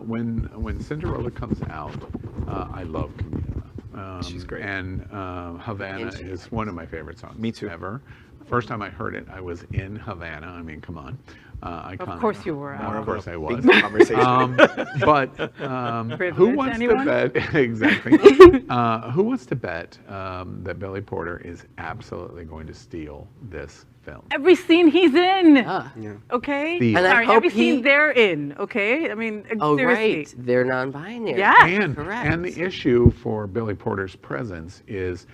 When Cinderella comes out, I love Camila. She's great. And Havana is one of my favorite songs. Me too. Ever. First time I heard it, I was in Havana. I mean, come on. Of course you were. Of course I was. Big conversation. But who wants anyone? to bet? Exactly. Who wants to bet that Billy Porter is absolutely going to steal this film? Every scene he's in. Ah. Yeah. Okay. The- And I Sorry, hope every he- scene they're in. Okay. I mean, Oh, seriously. right. They're non-binary. Yeah. And Correct. the issue for Billy Porter's presence is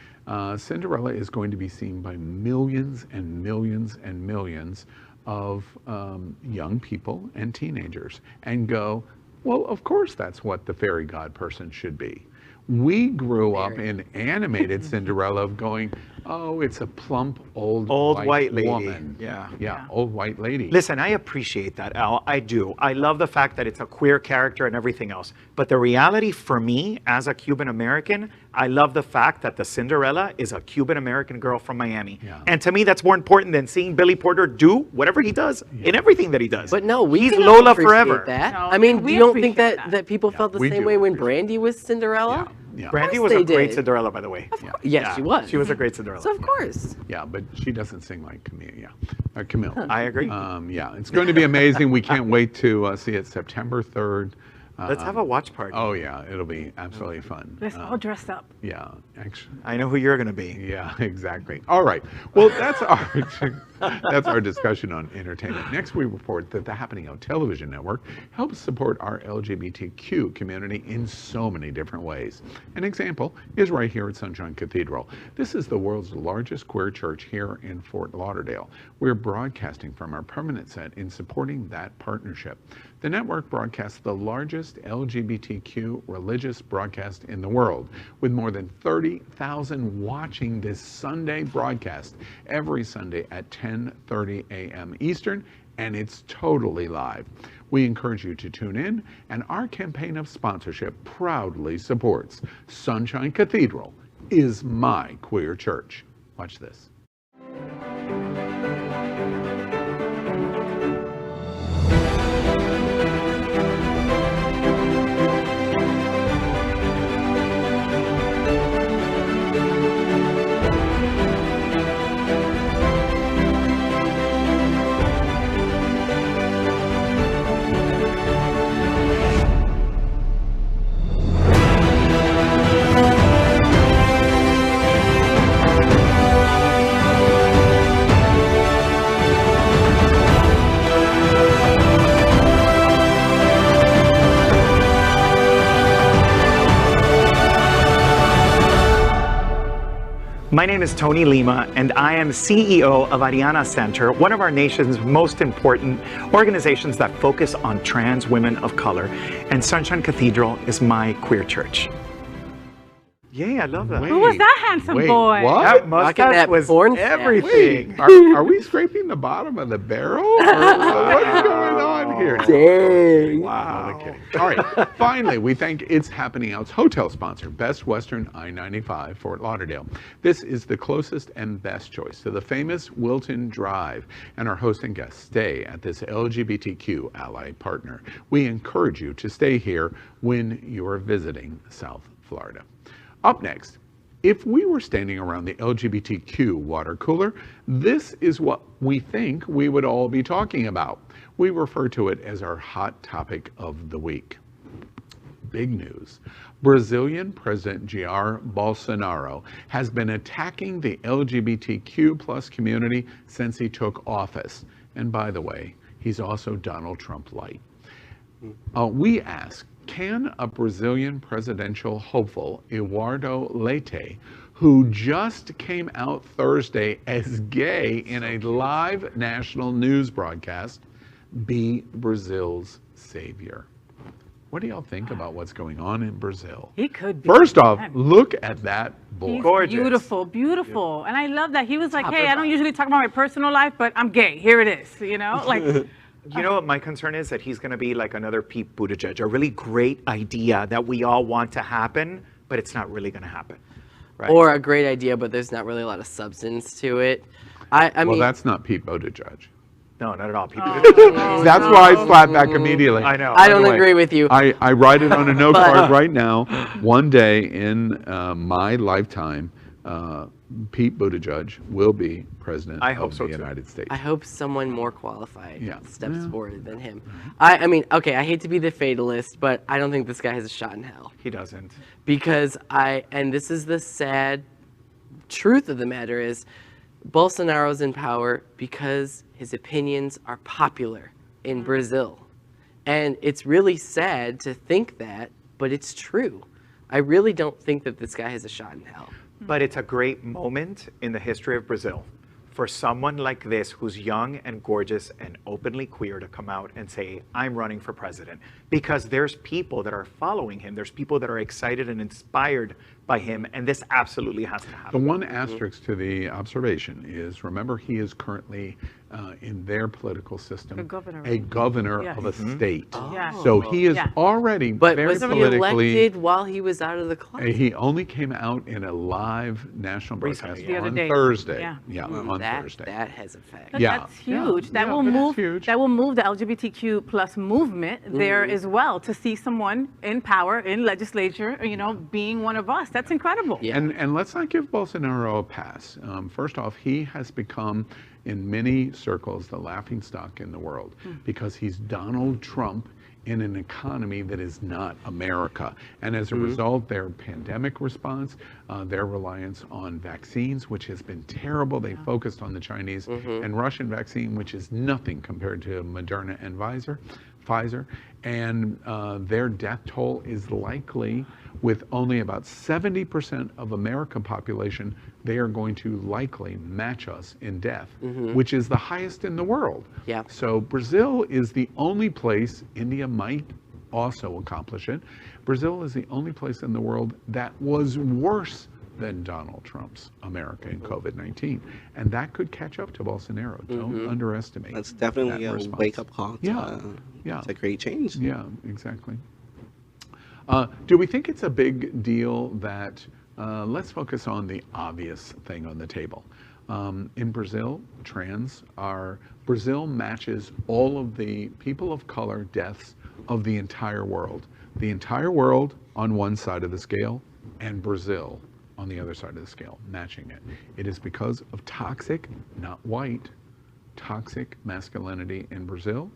Cinderella is going to be seen by millions and millions and millions of young people and teenagers and go, well, of course that's what the fairy god person should be. We grew up in animated Cinderella of going, oh, it's a plump old white lady. woman. Yeah. Old white lady. Listen, I appreciate that, Al. I do. I love the fact that it's a queer character and everything else. But the reality for me, as a Cuban American, I love the fact that the Cinderella is a Cuban American girl from Miami. Yeah. And to me, that's more important than seeing Billy Porter do whatever he does in everything that he does. But no, he's can Lola appreciate forever. That. No, I mean, we you don't think appreciate that, that. people felt the we same do way when appreciate Brandy was Cinderella? Yeah. Brandy Of was course a they great did. Cinderella, by the way. Yes, she was. She was a great Cinderella. So of course. Yeah, but she doesn't sing like Camille. Camille. I agree. Yeah, it's going to be amazing. We can't wait to see it September 3rd. Let's have a watch party. Oh yeah, it'll be absolutely fun. Let's all dress up. Yeah, actually. I know who you're going to be. Yeah, exactly. All right. Well, that's our discussion on entertainment. Next, we report that the Happening Out Television Network helps support our LGBTQ community in so many different ways. An example is right here at Sunshine Cathedral. This is the world's largest queer church here in Fort Lauderdale. We're broadcasting from our permanent set in supporting that partnership. The network broadcasts the largest LGBTQ religious broadcast in the world, with more than 30,000 watching this Sunday broadcast every Sunday at 10:30 a.m. Eastern, and it's totally live. We encourage you to tune in, and our campaign of sponsorship proudly supports Sunshine Cathedral is my queer church. Watch this. My name is Tony Lima, and I am CEO of Ariana Center, one of our nation's most important organizations that focus on trans women of color. And Sunshine Cathedral is my queer church. Yay, I love that. Who was that handsome boy? What? That mustache that was porn stash. everything. Are we scraping the bottom of the barrel? Or what's going on here? Dang. Wow. Okay. All right. Finally, we thank It's Happening Out's hotel sponsor, Best Western I-95, Fort Lauderdale. This is the closest and best choice to the famous Wilton Drive, and our host and guests stay at this LGBTQ ally partner. We encourage you to stay here when you're visiting South Florida. Up next, if we were standing around the LGBTQ water cooler, this is what we think we would all be talking about. We refer to it as our hot topic of the week. Big news. Brazilian President Jair Bolsonaro has been attacking the LGBTQ plus community since he took office. And by the way, he's also Donald Trump light. We ask, can a Brazilian presidential hopeful, Eduardo Leite, who just came out Thursday as gay in a live national news broadcast, be Brazil's savior? What do y'all think about what's going on in Brazil? He could be. First off, look at that boy. He's Gorgeous. beautiful, beautiful. And I love that. He was like, Top hey, or I don't usually talk about my personal life, but I'm gay. Here it is, you know? Like, You know what my concern is? That he's going to be like another Pete Buttigieg, a really great idea that we all want to happen, but it's not really going to happen. Right? Or a great idea, but there's not really a lot of substance to it. I Well, mean, that's not Pete Buttigieg. No, not at all. Pete Buttigieg. That's why I slapped back immediately. I know. I don't By the way, agree with you. I write it on a note But- card right now. One day in my lifetime, Pete Buttigieg will be president I hope of so, the too. United States. I hope someone more qualified Yeah. steps Yeah. forward than him. I mean, okay, I hate to be the fatalist, but I don't think this guy has a shot in hell. He doesn't. Because and this is the sad truth of the matter is, Bolsonaro's in power because his opinions are popular in Brazil. And it's really sad to think that, but it's true. I really don't think that this guy has a shot in hell. But it's a great moment in the history of Brazil for someone like this who's young and gorgeous and openly queer to come out and say, I'm running for president. Because there's people that are following him. There's people that are excited and inspired by him. And this absolutely has to The happen. one asterisk to the observation is, remember, he is currently in their political system A governor. a governor Yes. of a state. Yeah. So he is Yeah. already But very was he politically. elected while he was out of the club? He only came out in a live national broadcast Recently, The other on day. Thursday. Yeah. on that, Thursday. that has effect. But Yeah. that's huge. Yeah. That Yeah, will but it's move. huge. That will move the LGBTQ plus movement there as well, to see someone in power in legislature, being one of us. That's incredible. Yeah. And let's not give Bolsonaro a pass. First off, he has become, in many circles, the laughingstock in the world because he's Donald Trump in an economy that is not America. And as a result, their pandemic response, their reliance on vaccines, which has been terrible. They focused on the Chinese and Russian vaccine, which is nothing compared to Moderna and Pfizer. And their death toll is likely, with only about 70% of American population, they are going to likely match us in death, which is the highest in the world. Yeah. So Brazil is the only place, India might also accomplish it. Brazil is the only place in the world that was worse than Donald Trump's America in COVID-19. And that could catch up to Bolsonaro. Don't underestimate. That's definitely that a response. wake-up call. Yeah. Yeah. It's a great change. Yeah, exactly. Do we think it's a big deal that, let's focus on the obvious thing on the table. In Brazil, Brazil matches all of the people of color deaths of the entire world. The entire world on one side of the scale, and Brazil on the other side of the scale, matching it. It is because of toxic, not white, toxic masculinity in Brazil.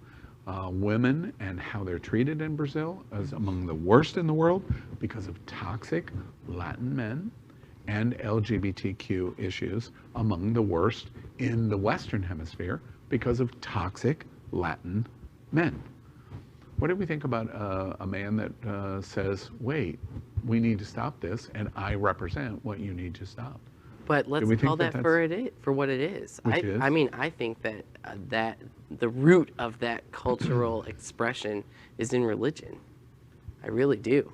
Women and how they're treated in Brazil is among the worst in the world because of toxic Latin men, and LGBTQ issues among the worst in the Western Hemisphere because of toxic Latin men. What do we think about a man that says, wait, we need to stop this, and I represent what you need to stop? But let's we call think that for what it is. Which is? I mean, I think that that the root of that cultural expression is in religion. I really do.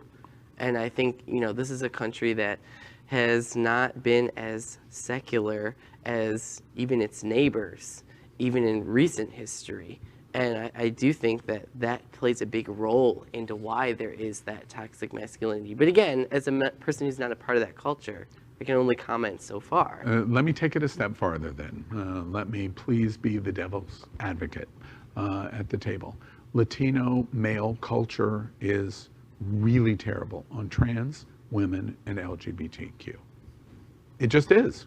And I think, this is a country that has not been as secular as even its neighbors, even in recent history. And I do think that that plays a big role into why there is that toxic masculinity. But again, as a person who's not a part of that culture, I can only comment so far. Let me take it a step farther then. Let me please be the devil's advocate at the table. Latino male culture is really terrible on trans, women, and LGBTQ. It just is.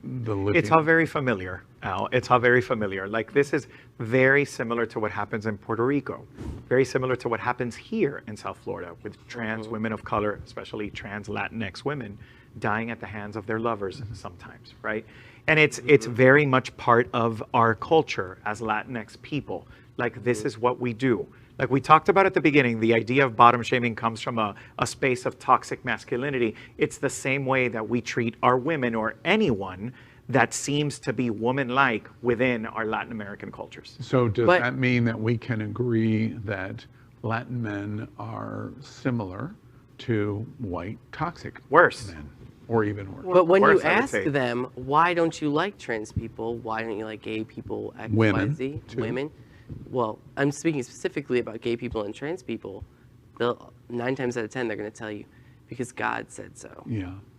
It's all very familiar, Al. It's all very familiar. Like, this is very similar to what happens in Puerto Rico, very similar to what happens here in South Florida with trans women of color, especially trans Latinx women, dying at the hands of their lovers sometimes, right? And it's very much part of our culture as Latinx people. Like, this is what we do. Like we talked about at the beginning, the idea of bottom shaming comes from a space of toxic masculinity. It's the same way that we treat our women or anyone that seems to be woman-like within our Latin American cultures. So does that mean that we can agree that Latin men are similar to white toxic men, or even worse? But when Worse, you I would ask say. them, why don't you like trans people? Why don't you like gay people, X, Women, Y, Z, too. women? Well, I'm speaking specifically about gay people and trans people. 9 times out of 10, they're going to tell you, because God said so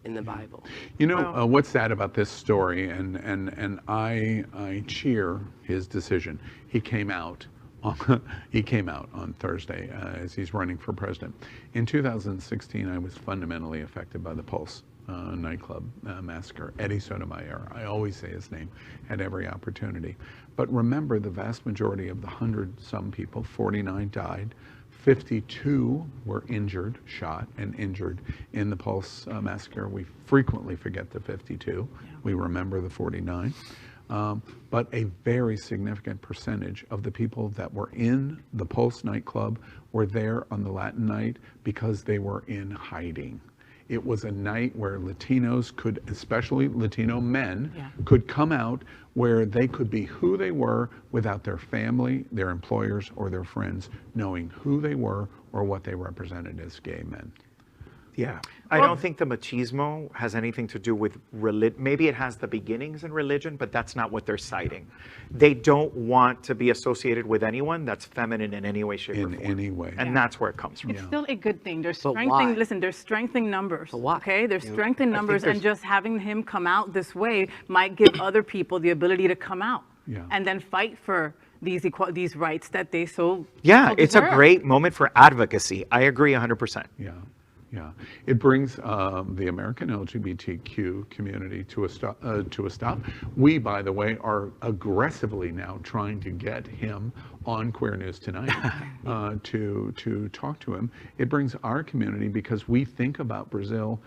in the Bible. You know, what's sad about this story, and I cheer his decision. He came out on Thursday as he's running for president. In 2016, I was fundamentally affected by the Pulse nightclub massacre, Eddie Sotomayor. I always say his name at every opportunity. But remember, the vast majority of the 100-some people, 49 died, 52 were injured, shot and injured in the Pulse massacre. We frequently forget the 52. Yeah. We remember the 49. But a very significant percentage of the people that were in the Pulse nightclub were there on the Latin night because they were in hiding. It was a night where Latinos could, especially Latino men, could come out where they could be who they were without their family, their employers, or their friends knowing who they were or what they represented as gay men. Yeah, I don't think the machismo has anything to do with religion. Maybe it has the beginnings in religion, but that's not what they're citing. They don't want to be associated with anyone that's feminine in any way, shape, or form. In any way. And that's where it comes from. It's still a good thing. They're strengthening, listen, they're strengthening numbers, okay? They're strengthening numbers, and just having him come out this way might give other people the ability to come out and then fight for these rights that they so it's a great moment for advocacy. I agree 100%. Yeah, it brings the American LGBTQ community to a stop. We, by the way, are aggressively now trying to get him on Queer News Tonight to talk to him. It brings our community because we think about Brazil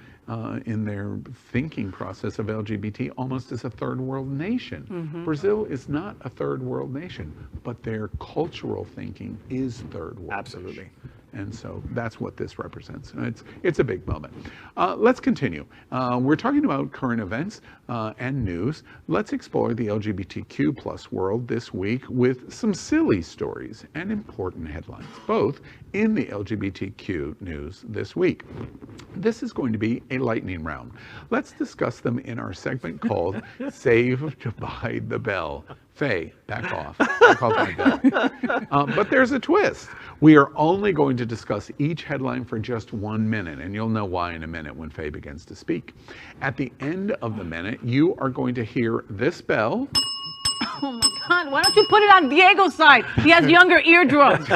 in their thinking process of LGBT almost as a third world nation. Brazil is not a third world nation, but their cultural thinking is third world. Absolutely. And so that's what this represents. It's a big moment. Let's continue. We're talking about current events and news. Let's explore the LGBTQ plus world this week with some silly stories and important headlines, both in the LGBTQ news this week. This is going to be a lightning round. Let's discuss them in our segment called Saved by the Bell. Faye, back off. Back off my bell. But there's a twist. We are only going to discuss each headline for just 1 minute, and you'll know why in a minute when Faye begins to speak. At the end of the minute, you are going to hear this bell. Oh my God, why don't you put it on Diego's side? He has younger eardrums.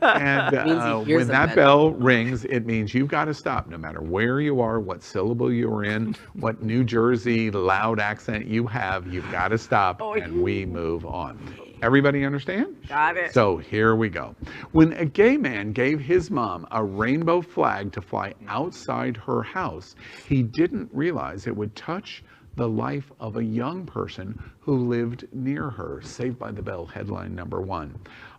And when that bell rings, it means you've got to stop no matter where you are, what syllable you're in, what New Jersey loud accent you have, you've got to stop and we move on. Everybody understand? Got it. So here we go. When a gay man gave his mom a rainbow flag to fly outside her house, he didn't realize it would touch the life of a young person who lived near her. Saved by the Bell headline number 1.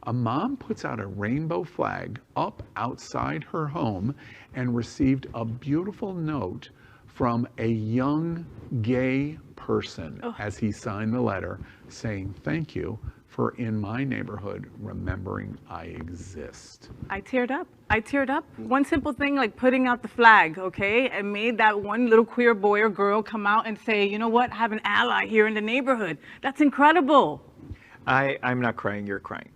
A mom puts out a rainbow flag up outside her home and received a beautiful note from a young gay person as he signed the letter saying, "Thank you for in my neighborhood remembering I exist." I teared up. I teared up. One simple thing like putting out the flag, okay, and made that one little queer boy or girl come out and say, you know what, I have an ally here in the neighborhood. That's incredible. I'm not crying, you're crying.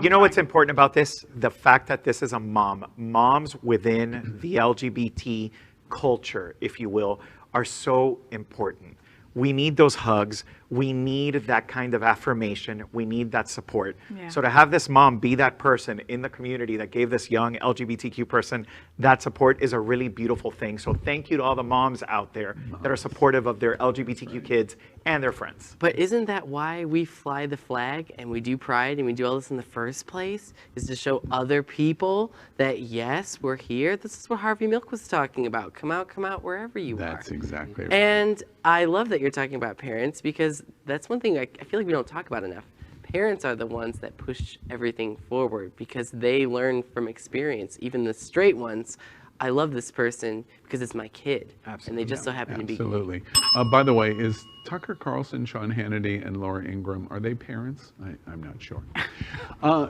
You know what's important about this? The fact that this is a mom. Moms within the LGBT culture, if you will, are so important. We need those hugs. We need that kind of affirmation. We need that support. Yeah. So to have this mom be that person in the community that gave this young LGBTQ person that support is a really beautiful thing. So thank you to all the moms out there that are supportive of their LGBTQ kids and their friends. But isn't that why we fly the flag and we do Pride and we do all this in the first place? Is to show other people that yes, we're here. This is what Harvey Milk was talking about. Come out wherever you are. That's exactly right. And I love that you're talking about parents because that's one thing I feel like we don't talk about enough. Parents are the ones that push everything forward because they learn from experience. Even the straight ones, I love this person because it's my kid. Absolutely. And they just so happen to be. Absolutely. By the way, is Tucker Carlson, Sean Hannity, and Laura Ingraham, are they parents? I'm not sure.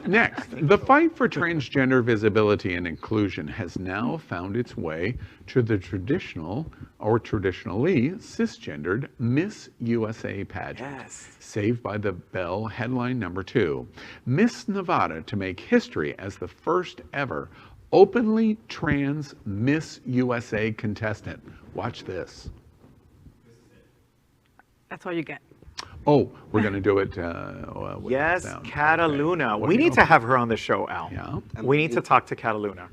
Next, the fight for transgender visibility and inclusion has now found its way to the traditional, or traditionally cisgendered, Miss USA pageant. Yes. Saved by the Bell headline number 2. Miss Nevada to make history as the first ever openly trans Miss USA contestant. Watch this. That's all you get. Oh, we're going to do it. Yes, Cataluna. Okay. We need to have her on the show, Al. Yeah. We need to talk to Cataluna.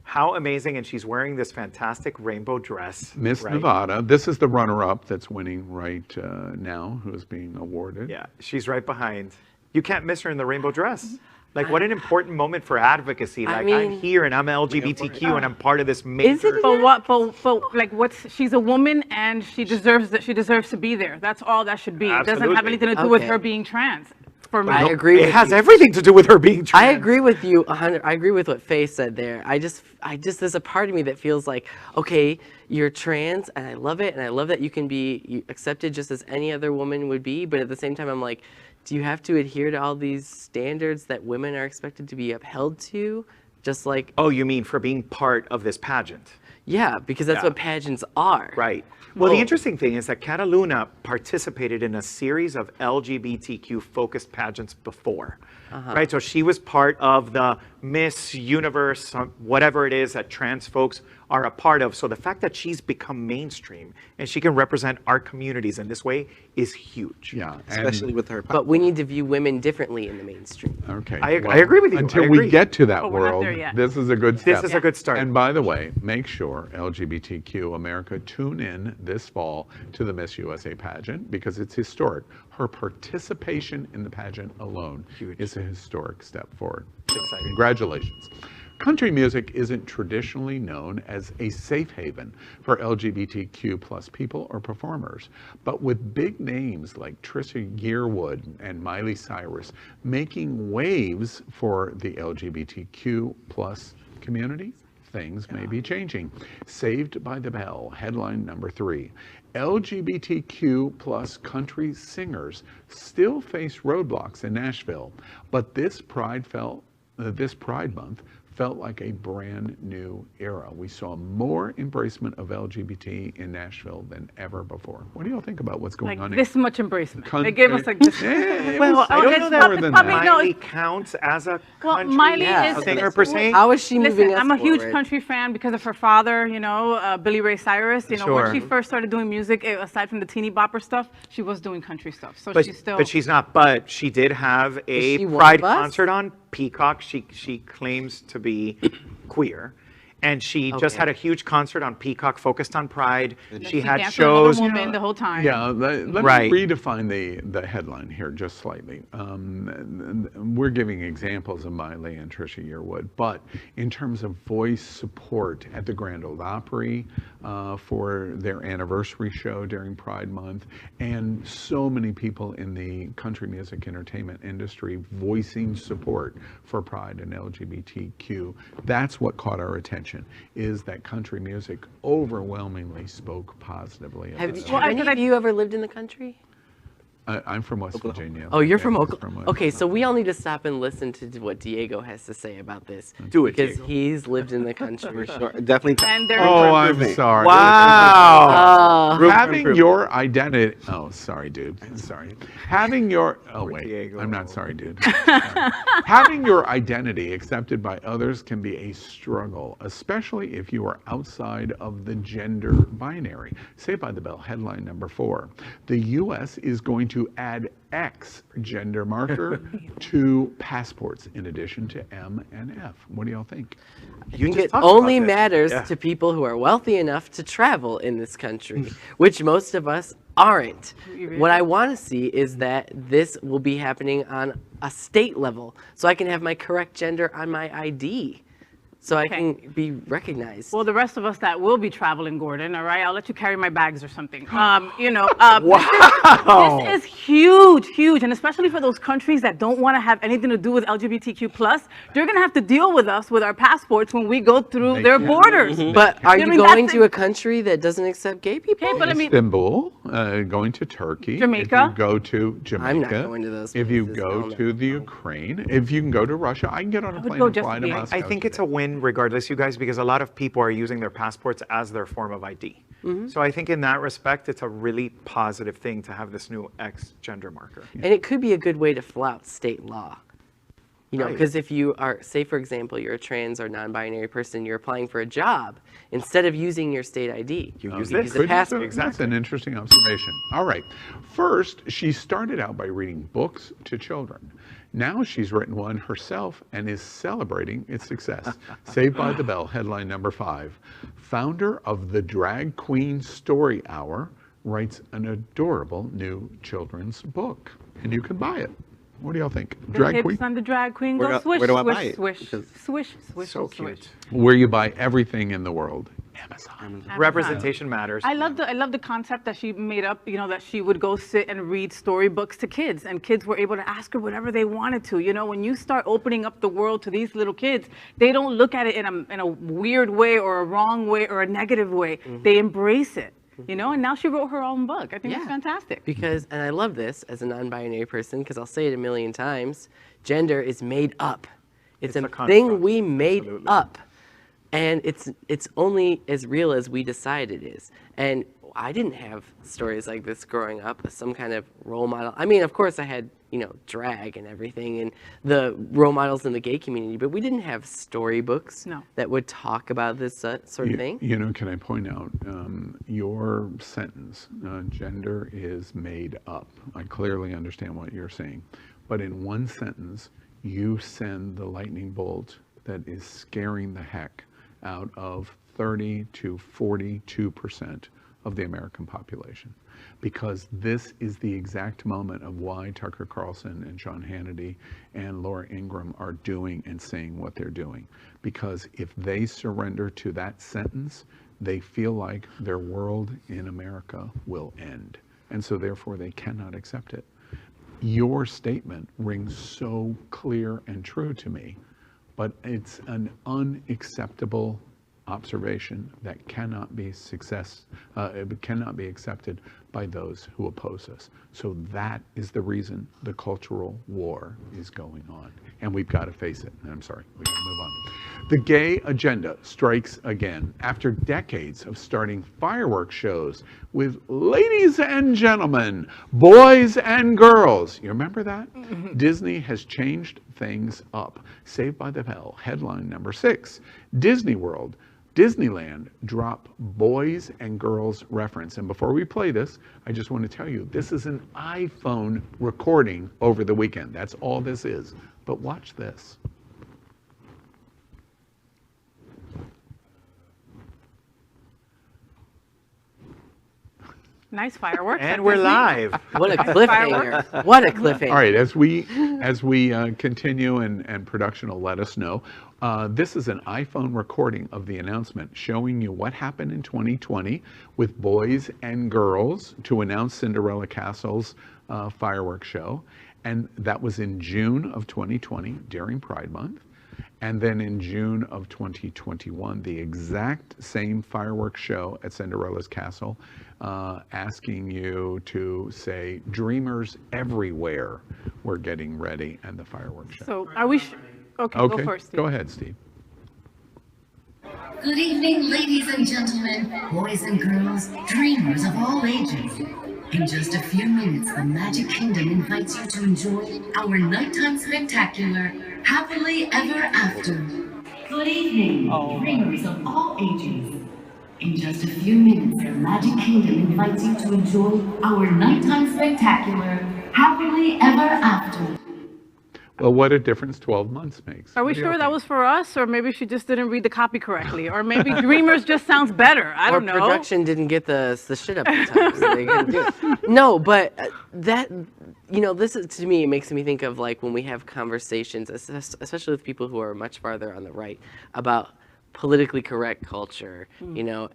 How amazing, and she's wearing this fantastic rainbow dress. Miss right? Nevada. This is the runner-up that's winning right now, who is being awarded. Yeah, she's right behind. You can't miss her in the rainbow dress. Like, what an important moment for advocacy. Like, I'm here and I'm LGBTQ and I'm part of this major. But what? But like, what's? She's a woman and she deserves that. She deserves to be there. That's all that should be. It doesn't have anything to do with her being trans. For me, I agree. It has everything to do with her being trans. I agree with you 100. I agree with what Faye said there. I just, there's a part of me that feels like, okay, you're trans, and I love it, and I love that you can be accepted just as any other woman would be. But at the same time, I'm like, do you have to adhere to all these standards that women are expected to be upheld to? Just like. Oh, you mean for being part of this pageant? Yeah, because that's what pageants are. Right. Well, the interesting thing is that Cataluna participated in a series of LGBTQ focused pageants before, right? So she was part of the Miss Universe, whatever it is that trans folks are a part of. So the fact that she's become mainstream and she can represent our communities in this way is huge. Yeah, especially with her. But we need to view women differently in the mainstream. Okay. I agree with you. Until we get to that we're not world, there yet. this is a good step. This is a good start. And by the way, make sure LGBTQ America tune in this fall to the Miss USA pageant because it's historic. Her participation in the pageant alone is a historic step forward. Exciting. Congratulations. Country music isn't traditionally known as a safe haven for LGBTQ plus people or performers, but with big names like Trisha Yearwood and Miley Cyrus making waves for the LGBTQ plus community, things may be changing. Saved by the Bell, headline number 3. LGBTQ plus country singers still face roadblocks in Nashville, but this Pride Month felt like a brand new era. We saw more embracement of LGBT in Nashville than ever before. What do y'all think about what's going on? This much embracement. They gave us like this. Well, I don't know that Miley counts as a country Miley is singer per se. How is she moving us I'm a huge forward? country fan because of her father, you know, Billy Ray Cyrus. You know, when she first started doing music, aside from the teeny bopper stuff, she was doing country stuff. So she's still. But she's not. But she did have a Pride concert on Peacock. She claims to be queer. And she just had a huge concert on Peacock focused on Pride. She had shows. Woman the whole time. Yeah, let me redefine the headline here just slightly. We're giving examples of Miley and Trisha Yearwood, but in terms of voice support at the Grand Ole Opry for their anniversary show during Pride Month, and so many people in the country music entertainment industry voicing support for Pride and LGBTQ, that's what caught our attention. Is that country music overwhelmingly spoke positively. Have any of you ever lived in the country? I'm from West Virginia. Oh, you're from Oklahoma. Okay, so we all need to stop and listen to what Diego has to say about this. Do it, because Diego. he's lived in the country. Sure, definitely. I'm sorry. Wow. Having your identity. Oh, sorry, dude. Sorry. Having your. Oh, wait. Diego. I'm not sorry, dude. Having your identity accepted by others can be a struggle, especially if you are outside of the gender binary. Saved by the Bell, headline number 4. The U.S. is going to add X gender marker to passports in addition to M and F. What do y'all think? I think it only matters to people who are wealthy enough to travel in this country, which most of us aren't. What I want to see is that this will be happening on a state level, so I can have my correct gender on my ID. So I can be recognized. Well, the rest of us that will be traveling, Gordon, all right? I'll let you carry my bags or something. You know, this is huge, huge. And especially for those countries that don't want to have anything to do with LGBTQ+, they're going to have to deal with us with our passports when we go through their borders. But are you going to a country that doesn't accept gay people? Okay, but I mean, Istanbul, going to Turkey. Jamaica. If you go to Jamaica. I'm not going to those If you places, go to the Ukraine. If you can go to Russia. I can get on a plane and fly to Moscow. I think it's a win regardless, you guys, because a lot of people are using their passports as their form of ID. So I think in that respect, it's a really positive thing to have this new X gender marker. And it could be a good way to flout state law. You know, Right. because if you are, say for example, you're a trans or non-binary person, you're applying for a job, instead of using your state ID, You use you this. use a passport. That's an interesting observation. All right. First, she started out by reading books to children. Now she's written one herself and is celebrating its success. Saved by the Bell, headline number 5. Founder of the Drag Queen Story Hour writes an adorable new children's book. And you can buy it. What do y'all think? The Drag hips Queen? on the drag queen Where go do- swish, where do I swish, buy it? swish, Because- swish, swish, So swish. cute. Where you buy everything in the world. Amazon. Representation matters. I love the concept that she made up, you know, that she would go sit and read storybooks to kids, and kids were able to ask her whatever they wanted to. You know, when you start opening up the world to these little kids, they don't look at it in a weird way or a wrong way or a negative way. They embrace it. You know, and now she wrote her own book. I think it's fantastic. Because, and I love this as a non-binary person, because I'll say it a million times, gender is made up. It's a construct. thing we made Absolutely. up. And it's only as real as we decide it is. And I didn't have stories like this growing up, some kind of role model. I mean, of course I had, you know, drag and everything and the role models in the gay community, but we didn't have storybooks that would talk about this sort of thing. You know, can I point out your sentence, gender is made up. I clearly understand what you're saying. But in one sentence, you send the lightning bolt that is scaring the heck out of 30 to 42% of the American population, because this is the exact moment of why Tucker Carlson and Sean Hannity and Laura Ingraham are doing and saying what they're doing. Because if they surrender to that sentence, they feel like their world in America will end. And so therefore they cannot accept it. Your statement rings so clear and true to me, but it's an unacceptable observation that cannot be it cannot be accepted by those who oppose us. So that is the reason the cultural war is going on, and we've got to face it. And I'm sorry, we got to move on. The gay agenda strikes again after decades of starting fireworks shows with ladies and gentlemen, boys and girls. You remember that? Disney has changed things up. Saved by the Bell, headline number 6. Disneyland drop boys and girls reference. And before we play this, I just want to tell you, this is an iPhone recording over the weekend. That's all this is. But watch this. Nice fireworks. And we're live. What a cliffhanger. What a cliffhanger. All right, as we continue and production will let us know, this is an iPhone recording of the announcement showing you what happened in 2020 with boys and girls to announce Cinderella Castle's fireworks show. And that was in June of 2020 during Pride Month. And then in June of 2021, the exact same fireworks show at Cinderella's Castle, asking you to say, dreamers everywhere were getting ready, and the fireworks show. So are we, okay, go first, Steve. Go ahead, Steve. Good evening, ladies and gentlemen, boys and girls, dreamers of all ages. In just a few minutes, the Magic Kingdom invites you to enjoy our nighttime spectacular, Happily Ever After. Good evening, dreamers of all ages. In just a few minutes, the Magic Kingdom invites you to enjoy our nighttime spectacular, Happily Ever After. Well, what a difference 12 months makes. Are we sure that was for us, or maybe she just didn't read the copy correctly, or maybe Dreamers just sounds better? I don't know. Or production didn't get the shit up in time, so they couldn't do it. No, but that, you know, this is, to me, it makes me think of like when we have conversations, especially with people who are much farther on the right, about politically correct culture, you know,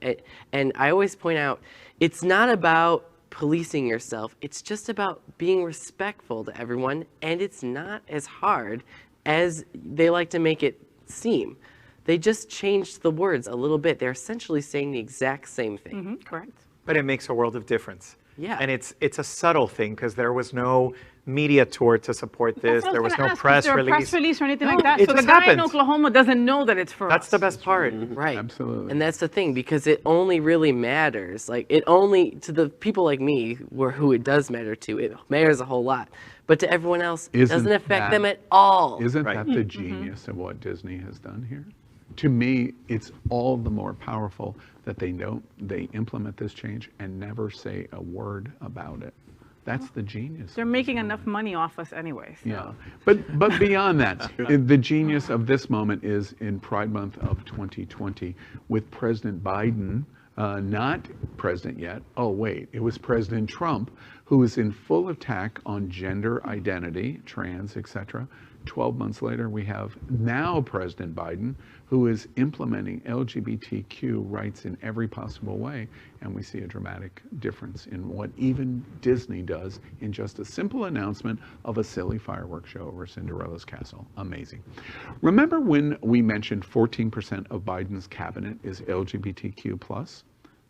and I always point out, it's not about policing yourself, it's just about being respectful to everyone, and it's not as hard as they like to make it seem. They just changed the words a little bit. They're essentially saying the exact same thing. Correct. But it makes a world of difference. Yeah. And it's a subtle thing, because there was no media tour to support this. There was no press there release. a press release or anything No, like that? it So the just guy in happened. Oklahoma doesn't know that it's for That's us. the best part. Right. Absolutely. And that's the thing, because it only really matters. Like, it only, to the people like me, who it does matter to, it matters a whole lot. But to everyone else, it doesn't affect them at all. Isn't that the genius of what Disney has done here? To me, it's all the more powerful that they implement this change and never say a word about it. That's the genius. They're making enough money off us anyway. So. Yeah, but beyond that, the genius of this moment is in Pride Month of 2020 with President Biden, not president yet. Oh wait, it was President Trump who is in full attack on gender identity, trans, etc. 12 months later, we have now President Biden, who is implementing LGBTQ rights in every possible way. And we see a dramatic difference in what even Disney does in just a simple announcement of a silly fireworks show over Cinderella's castle. Amazing. Remember when we mentioned 14% of Biden's cabinet is LGBTQ+?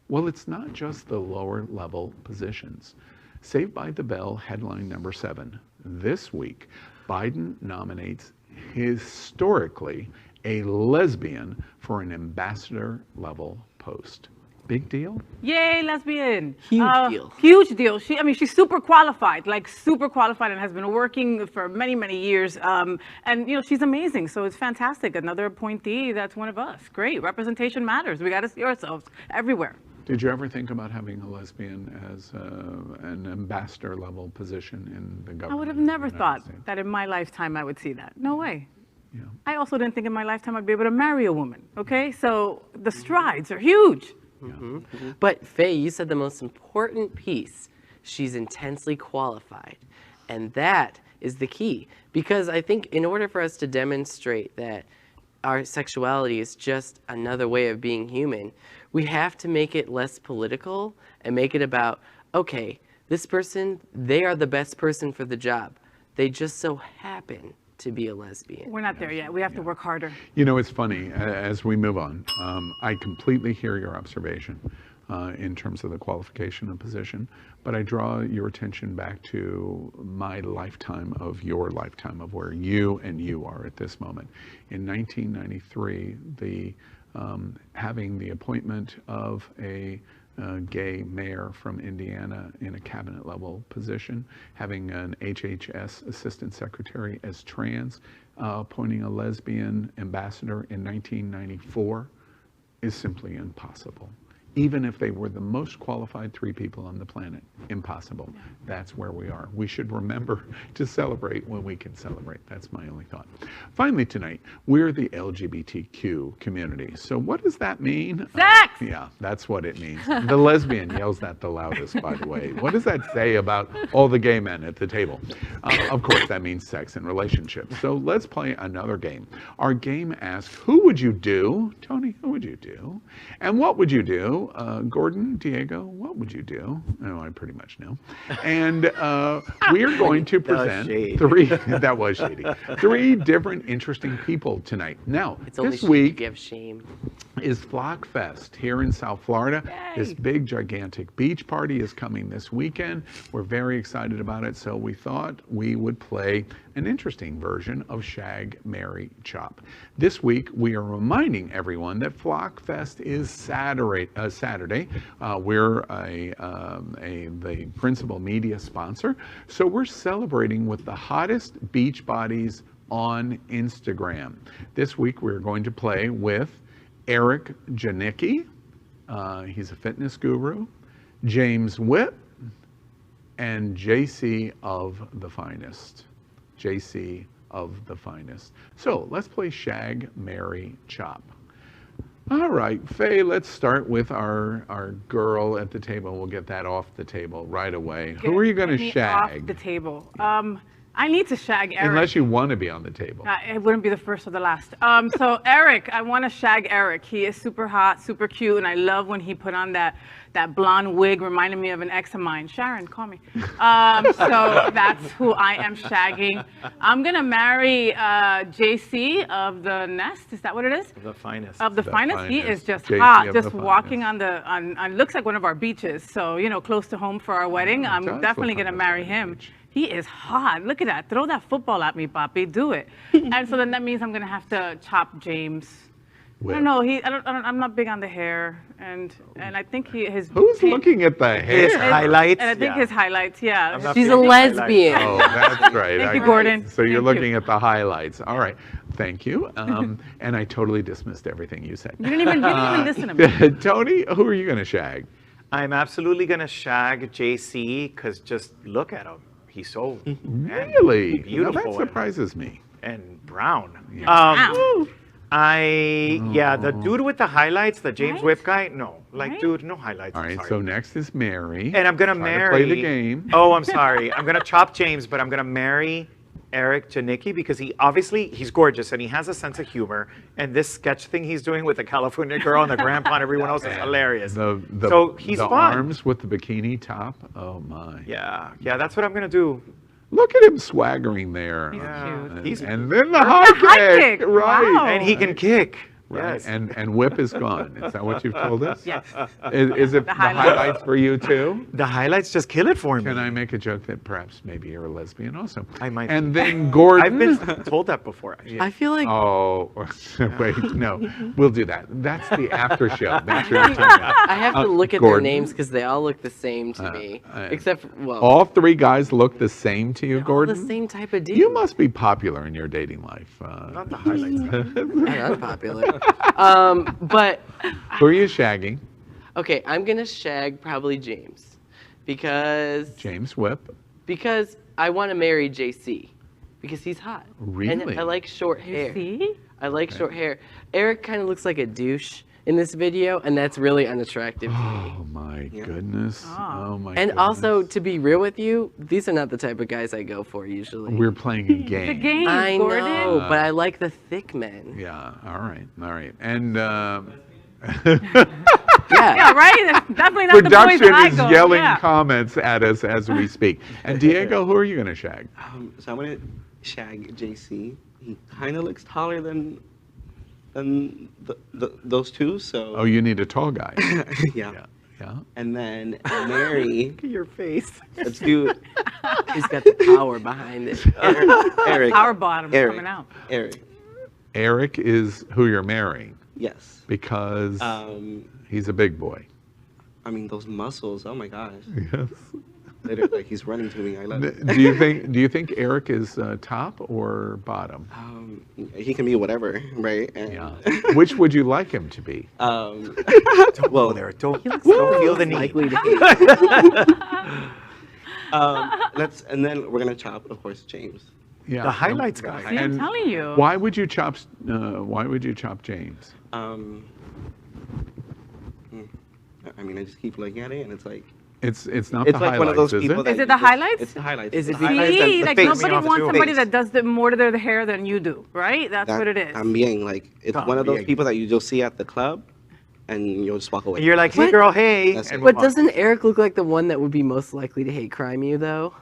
Well, it's not just the lower level positions. Saved by the Bell headline number 7. This week, Biden nominates historically a lesbian for an ambassador level post. Big deal? Yay, lesbian. Huge deal. Huge deal. She's super qualified, and has been working for many, many years. And, she's amazing. So it's fantastic. Another appointee that's one of us. Great. Representation matters. We got to see ourselves everywhere. Did you ever think about having a lesbian as an ambassador level position in the government? I would have never thought that in my lifetime I would see that. No way. Yeah. I also didn't think in my lifetime I'd be able to marry a woman. Okay, so the strides are huge. But Faye, you said the most important piece. She's intensely qualified. And that is the key. Because I think in order for us to demonstrate that our sexuality is just another way of being human, we have to make it less political and make it about, okay, this person, they are the best person for the job. They just so happen to be a lesbian. We're not there yet. We have to work harder. It's funny, as we move on, I completely hear your observation in terms of the qualification and position, but I draw your attention back to my lifetime of your lifetime of where you are at this moment. In 1993, having the appointment of a gay mayor from Indiana in a cabinet level position, having an HHS assistant secretary as trans, appointing a lesbian ambassador in 1994 is simply impossible. Even if they were the most qualified 3 people on the planet, impossible. That's where we are. We should remember to celebrate when we can celebrate. That's my only thought. Finally tonight, we're the LGBTQ community. So what does that mean? Sex! Yeah, that's what it means. The lesbian yells that the loudest, by the way. What does that say about all the gay men at the table? Of course, that means sex and relationships. So let's play another game. Our game asks, who would you do? Tony, who would you do? And what would you do? Gordon, Diego, what would you do? Oh, I pretty much know. And we are going to present that was shady. 3 different interesting people tonight. Now, this week is Flock Fest here in South Florida. Yay. This big, gigantic beach party is coming this weekend. We're very excited about it, so we thought we would play an interesting version of Shag, Marry, Chop. This week, we are reminding everyone that Flock Fest is Saturday. We're the principal media sponsor, so we're celebrating with the hottest beach bodies on Instagram. This week, we're going to play with Eric Janicki, he's a fitness guru, James Whipp, and JC of the Finest. JC of the Finest. So let's play Shag, Marry, Chop. All right, Faye, let's start with our girl at the table. We'll get that off the table right away. Who are you going to shag? Off the table. I need to shag Eric. Unless you want to be on the table. It wouldn't be the first or the last. So Eric, I want to shag Eric. He is super hot, super cute, and I love when he put on that blonde wig, reminded me of an ex of mine. Sharon, call me. So that's who I am shagging. I'm gonna marry JC of the Nest. Is that what it is? The Finest. Of the Finest. He is just JC hot, just walking on looks like one of our beaches. So close to home for our wedding. I'm definitely gonna marry him. He is hot. Look at that. Throw that football at me, Papi. Do it. And so then that means I'm gonna have to chop James. I don't know. I'm not big on the hair, and I think Who's looking at the hair? His highlights. And I think his highlights. Yeah. She's a lesbian. Oh, that's right. Thank you, Gordon. So you're Thank looking you. at the highlights. All right. Thank you. And I totally dismissed everything you said. You didn't even listen to me. Tony, who are you going to shag? I'm absolutely gonna shag JC because just look at him. He's so Really? beautiful Now that surprises me. and brown. Wow. The dude with the highlights, the James Right? Whip guy. No, like, Right? dude, no highlights. All I'm right, sorry. so next is Mary. And I'm gonna Try marry. to play the game. Oh, I'm sorry. I'm gonna chop James, but I'm gonna marry Eric to Nikki because he's gorgeous and he has a sense of humor. And this sketch thing he's doing with the California girl and the grandpa and everyone else is hilarious. So he's the fun. arms with the bikini top. Oh my. Yeah, that's what I'm gonna do. Look at him swaggering there. He's cute. He's And then the The high high kick. kick. Right. Wow. And he can kick. Right. Yes. And whip is gone. Is that what you've told us? Yes. Is it the highlights for you too? The highlights just kill it for me. Can I make a joke that perhaps maybe you're a lesbian also? I might. And then Gordon. I've been told that before. Actually. I feel like Oh, wait, no. We'll do that. That's the after show. That's your time. I have to look at their Gordon. names because they all look the same to me. Except, well, All three guys look the same to you, all Gordon? the same type of dude. You must be popular in your dating life. Not the highlights. I'm unpopular. But Who are you shagging? okay, I'm gonna shag probably James because James Whip. I want to marry JC because he's hot. Really? And I like short hair. See? I like short hair. Eric kind of looks like a douche in this video, and that's really unattractive to me. Oh my goodness. Oh my And goodness. also, to be real with you, these are not the type of guys I go for usually. We're playing a game. The game, I Gordon. know, but I like the thick men. Yeah, all right. And Yeah, right? That's definitely not the boys production that I is go. yelling Yeah. comments at us as we speak. And Diego, who are you going to shag? So I'm gonna shag JC. He kind of looks taller than those two. So Oh, you need a tall guy. yeah. Yeah. And then Mary. Look at your face. Let's do He's got the power behind it. Eric. Our bottom Eric. coming out. Eric. Eric is who you're marrying Yes. because Um, he's a big boy. I mean those muscles. Oh my gosh. Yes. Literally, like he's running to me. I love it. Do you think Eric is top or bottom? He can be whatever, right? And, Yeah. Which would you like him to be? Don't well, go there. Don't feel the need. Likely to and then we're gonna chop, of course, James. Yeah. The highlights guy. See, I'm telling you. Why would you chop James? I mean, I just keep looking at it, and it's like It's not it's the like highlights, one of those is people it? that Is it you the just- highlights? It's the highlights. Is it It's the because- highlights and See, the like face. nobody off the wants somebody face. that does more to their hair than you do, right? That's what it is. I'm being like, it's Oh, one of those being. people that you just see at the club, and you'll just walk away. And you're like, hey What? girl, hey. That's it. and But move on. doesn't Eric look like the one that would be most likely to hate crime you, though?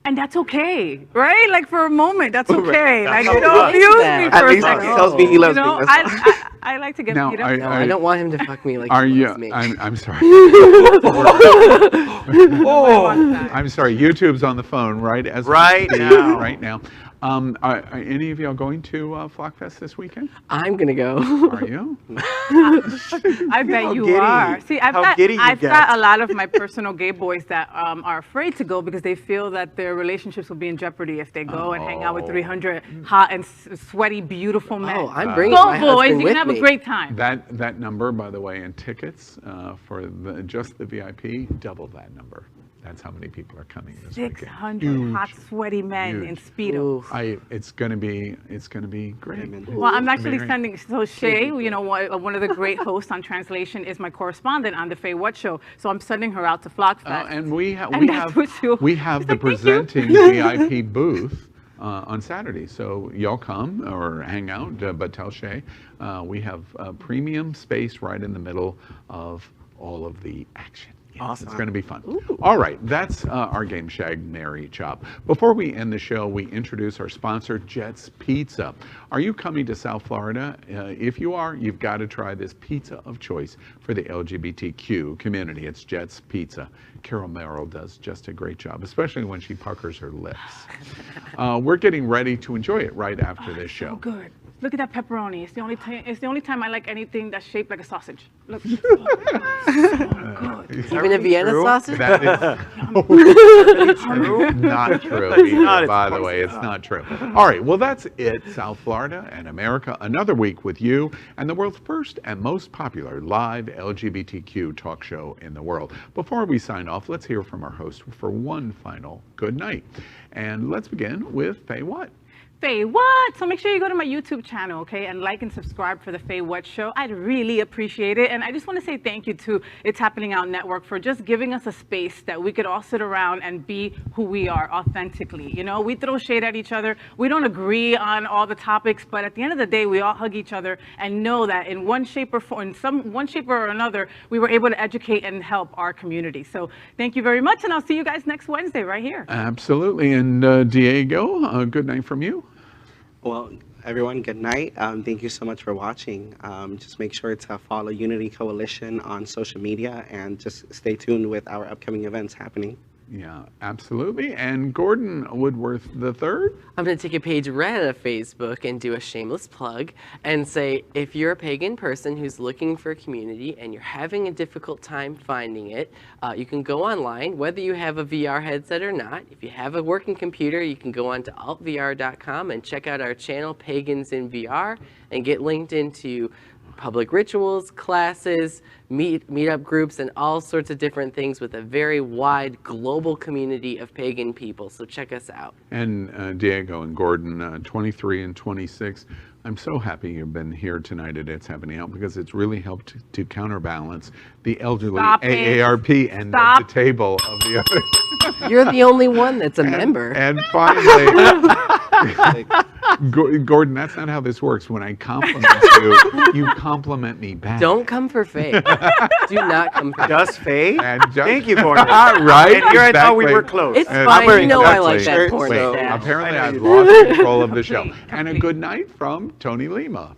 And that's okay, right? Like for a moment, that's okay. That's Like, how you it know, works. abuse At me for a least he second. tells me he You loves me. know, That's I like to get Now, beat up. I- No, I don't want him to fuck me like Are he you? loves me. I'm sorry. all. I'm sorry. YouTube's on the phone right as we Right speak, now. Right now. Are any of y'all going to Flockfest this weekend? I'm gonna go. Are you? I bet how you giddy- are. See, I've how got giddy you I've get. got a lot of my personal gay boys that are afraid to go because they feel that their relationships will be in jeopardy if they go and hang out with 300 hot and sweaty, beautiful men. Oh, I'm bringing Go, my boys! husband You with can have me. a great time. That number, by the way, in tickets for just the VIP, double that number. That's how many people are coming this weekend. 600 hot, sweaty men in Speedo. Oof. It's gonna be great. Amen. Well, I'm actually Very- sending, so Shay, you know, one of the great hosts on Translation is my correspondent on the FayWHAT show. So I'm sending her out to Flockfest. And we have And that's what she'll- we have She's the like, "Thank you." presenting VIP booth on Saturday. So y'all come or hang out, but tell Shay we have premium space right in the middle of all of the action. Awesome. It's going to be fun. All right, that's our game, Shag, Marry, Chop. Before we end the show, we introduce our sponsor, Jet's Pizza. Are you coming to South Florida? If you are, you've got to try this pizza of choice for the LGBTQ community. It's Jet's Pizza. Carol Merrill does just a great job, especially when she puckers her lips. We're getting ready to enjoy it right after this show. So good. Look at that pepperoni. It's the only time I like anything that's shaped like a sausage. Look. So good. Even a Vienna sausage? That is not true. By the way, it's not true. All right, well, that's it, South Florida and America. Another week with you and the world's first and most popular live LGBTQ talk show in the world. Before we sign off, let's hear from our host for one final good night. And let's begin with FayWHAT. FayWHAT. So make sure you go to my YouTube channel, okay, and like and subscribe for the FayWHAT show. I'd really appreciate it. And I just want to say thank you to It's Happening Out Network for just giving us a space that we could all sit around and be who we are authentically. You know, we throw shade at each other. We don't agree on all the topics, but at the end of the day, we all hug each other and know that in one shape or form, one shape or another, we were able to educate and help our community. So thank you very much, and I'll see you guys next Wednesday right here. Absolutely. And Diego, good night from you. Well, everyone, good night. Thank you so much for watching. Just make sure to follow Unity Coalition on social media and just stay tuned with our upcoming events happening. Yeah, absolutely. And Gordon Woodworth III? I'm going to take a page right out of Facebook and do a shameless plug and say, if you're a pagan person who's looking for a community and you're having a difficult time finding it, you can go online, whether you have a VR headset or not. If you have a working computer, you can go on to altvr.com and check out our channel, Pagans in VR, and get linked into public rituals, classes, meetup groups, and all sorts of different things with a very wide global community of pagan people. So check us out. And Diego and Gordon, 23 and 26. I'm so happy you've been here tonight at It's Happening Out because it's really helped to counterbalance the elderly AARP end of the table of the other. You're the only one that's a member. And finally, Gordon, that's not how this works. When I compliment you, you compliment me back. Don't come for Faye. Do not come for Just Faye? And Thank you, Gordon. Right? And here I thought we were close. It's fine. You know I like that Wait, porn. apparently I've lost control of the show. And a good night from Tony Lima.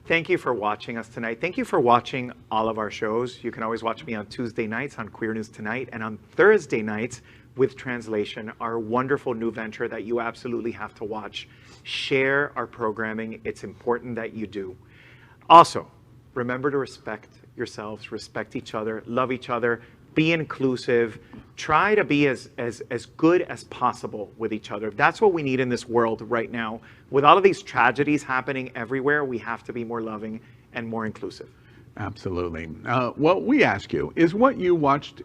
Thank you for watching us tonight. Thank you for watching all of our shows. You can always watch me on Tuesday nights on Queer News Tonight and on Thursday nights with Translation, our wonderful new venture that you absolutely have to watch. Share our programming. It's important that you do. Also, remember to respect yourselves, respect each other, love each other, be inclusive, try to be as good as possible with each other. That's what we need in this world right now. With all of these tragedies happening everywhere, we have to be more loving and more inclusive. Absolutely. Well, we ask you, is what you watched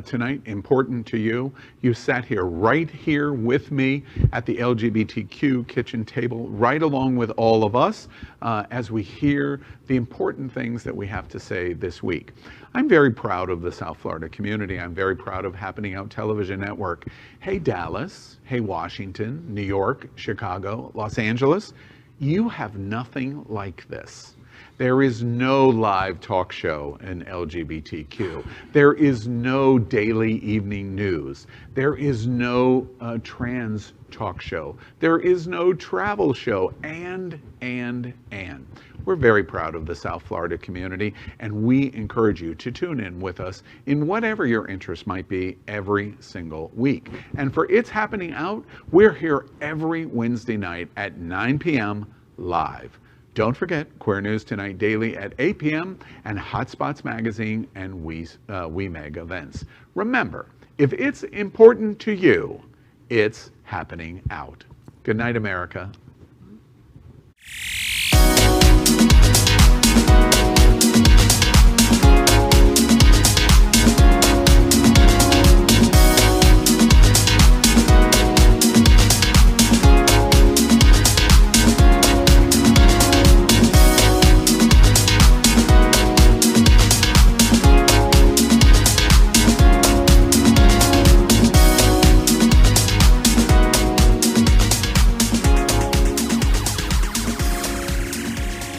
tonight important to you? You sat here right here with me at the LGBTQ kitchen table, right along with all of us, as we hear the important things that we have to say this week. I'm very proud of the South Florida community. I'm very proud of Happening Out Television Network. Hey, Dallas. Hey, Washington, New York, Chicago, Los Angeles. You have nothing like this. There is no live talk show in LGBTQ. There is no daily evening news. There is no trans talk show. There is no travel show, and. We're very proud of the South Florida community, and we encourage you to tune in with us in whatever your interest might be every single week. And for It's Happening Out, we're here every Wednesday night at 9 p.m. live. Don't forget Queer News Tonight Daily at 8 p.m. and Hotspots Magazine and WeMeg events. Remember, if it's important to you, it's happening out. Good night, America.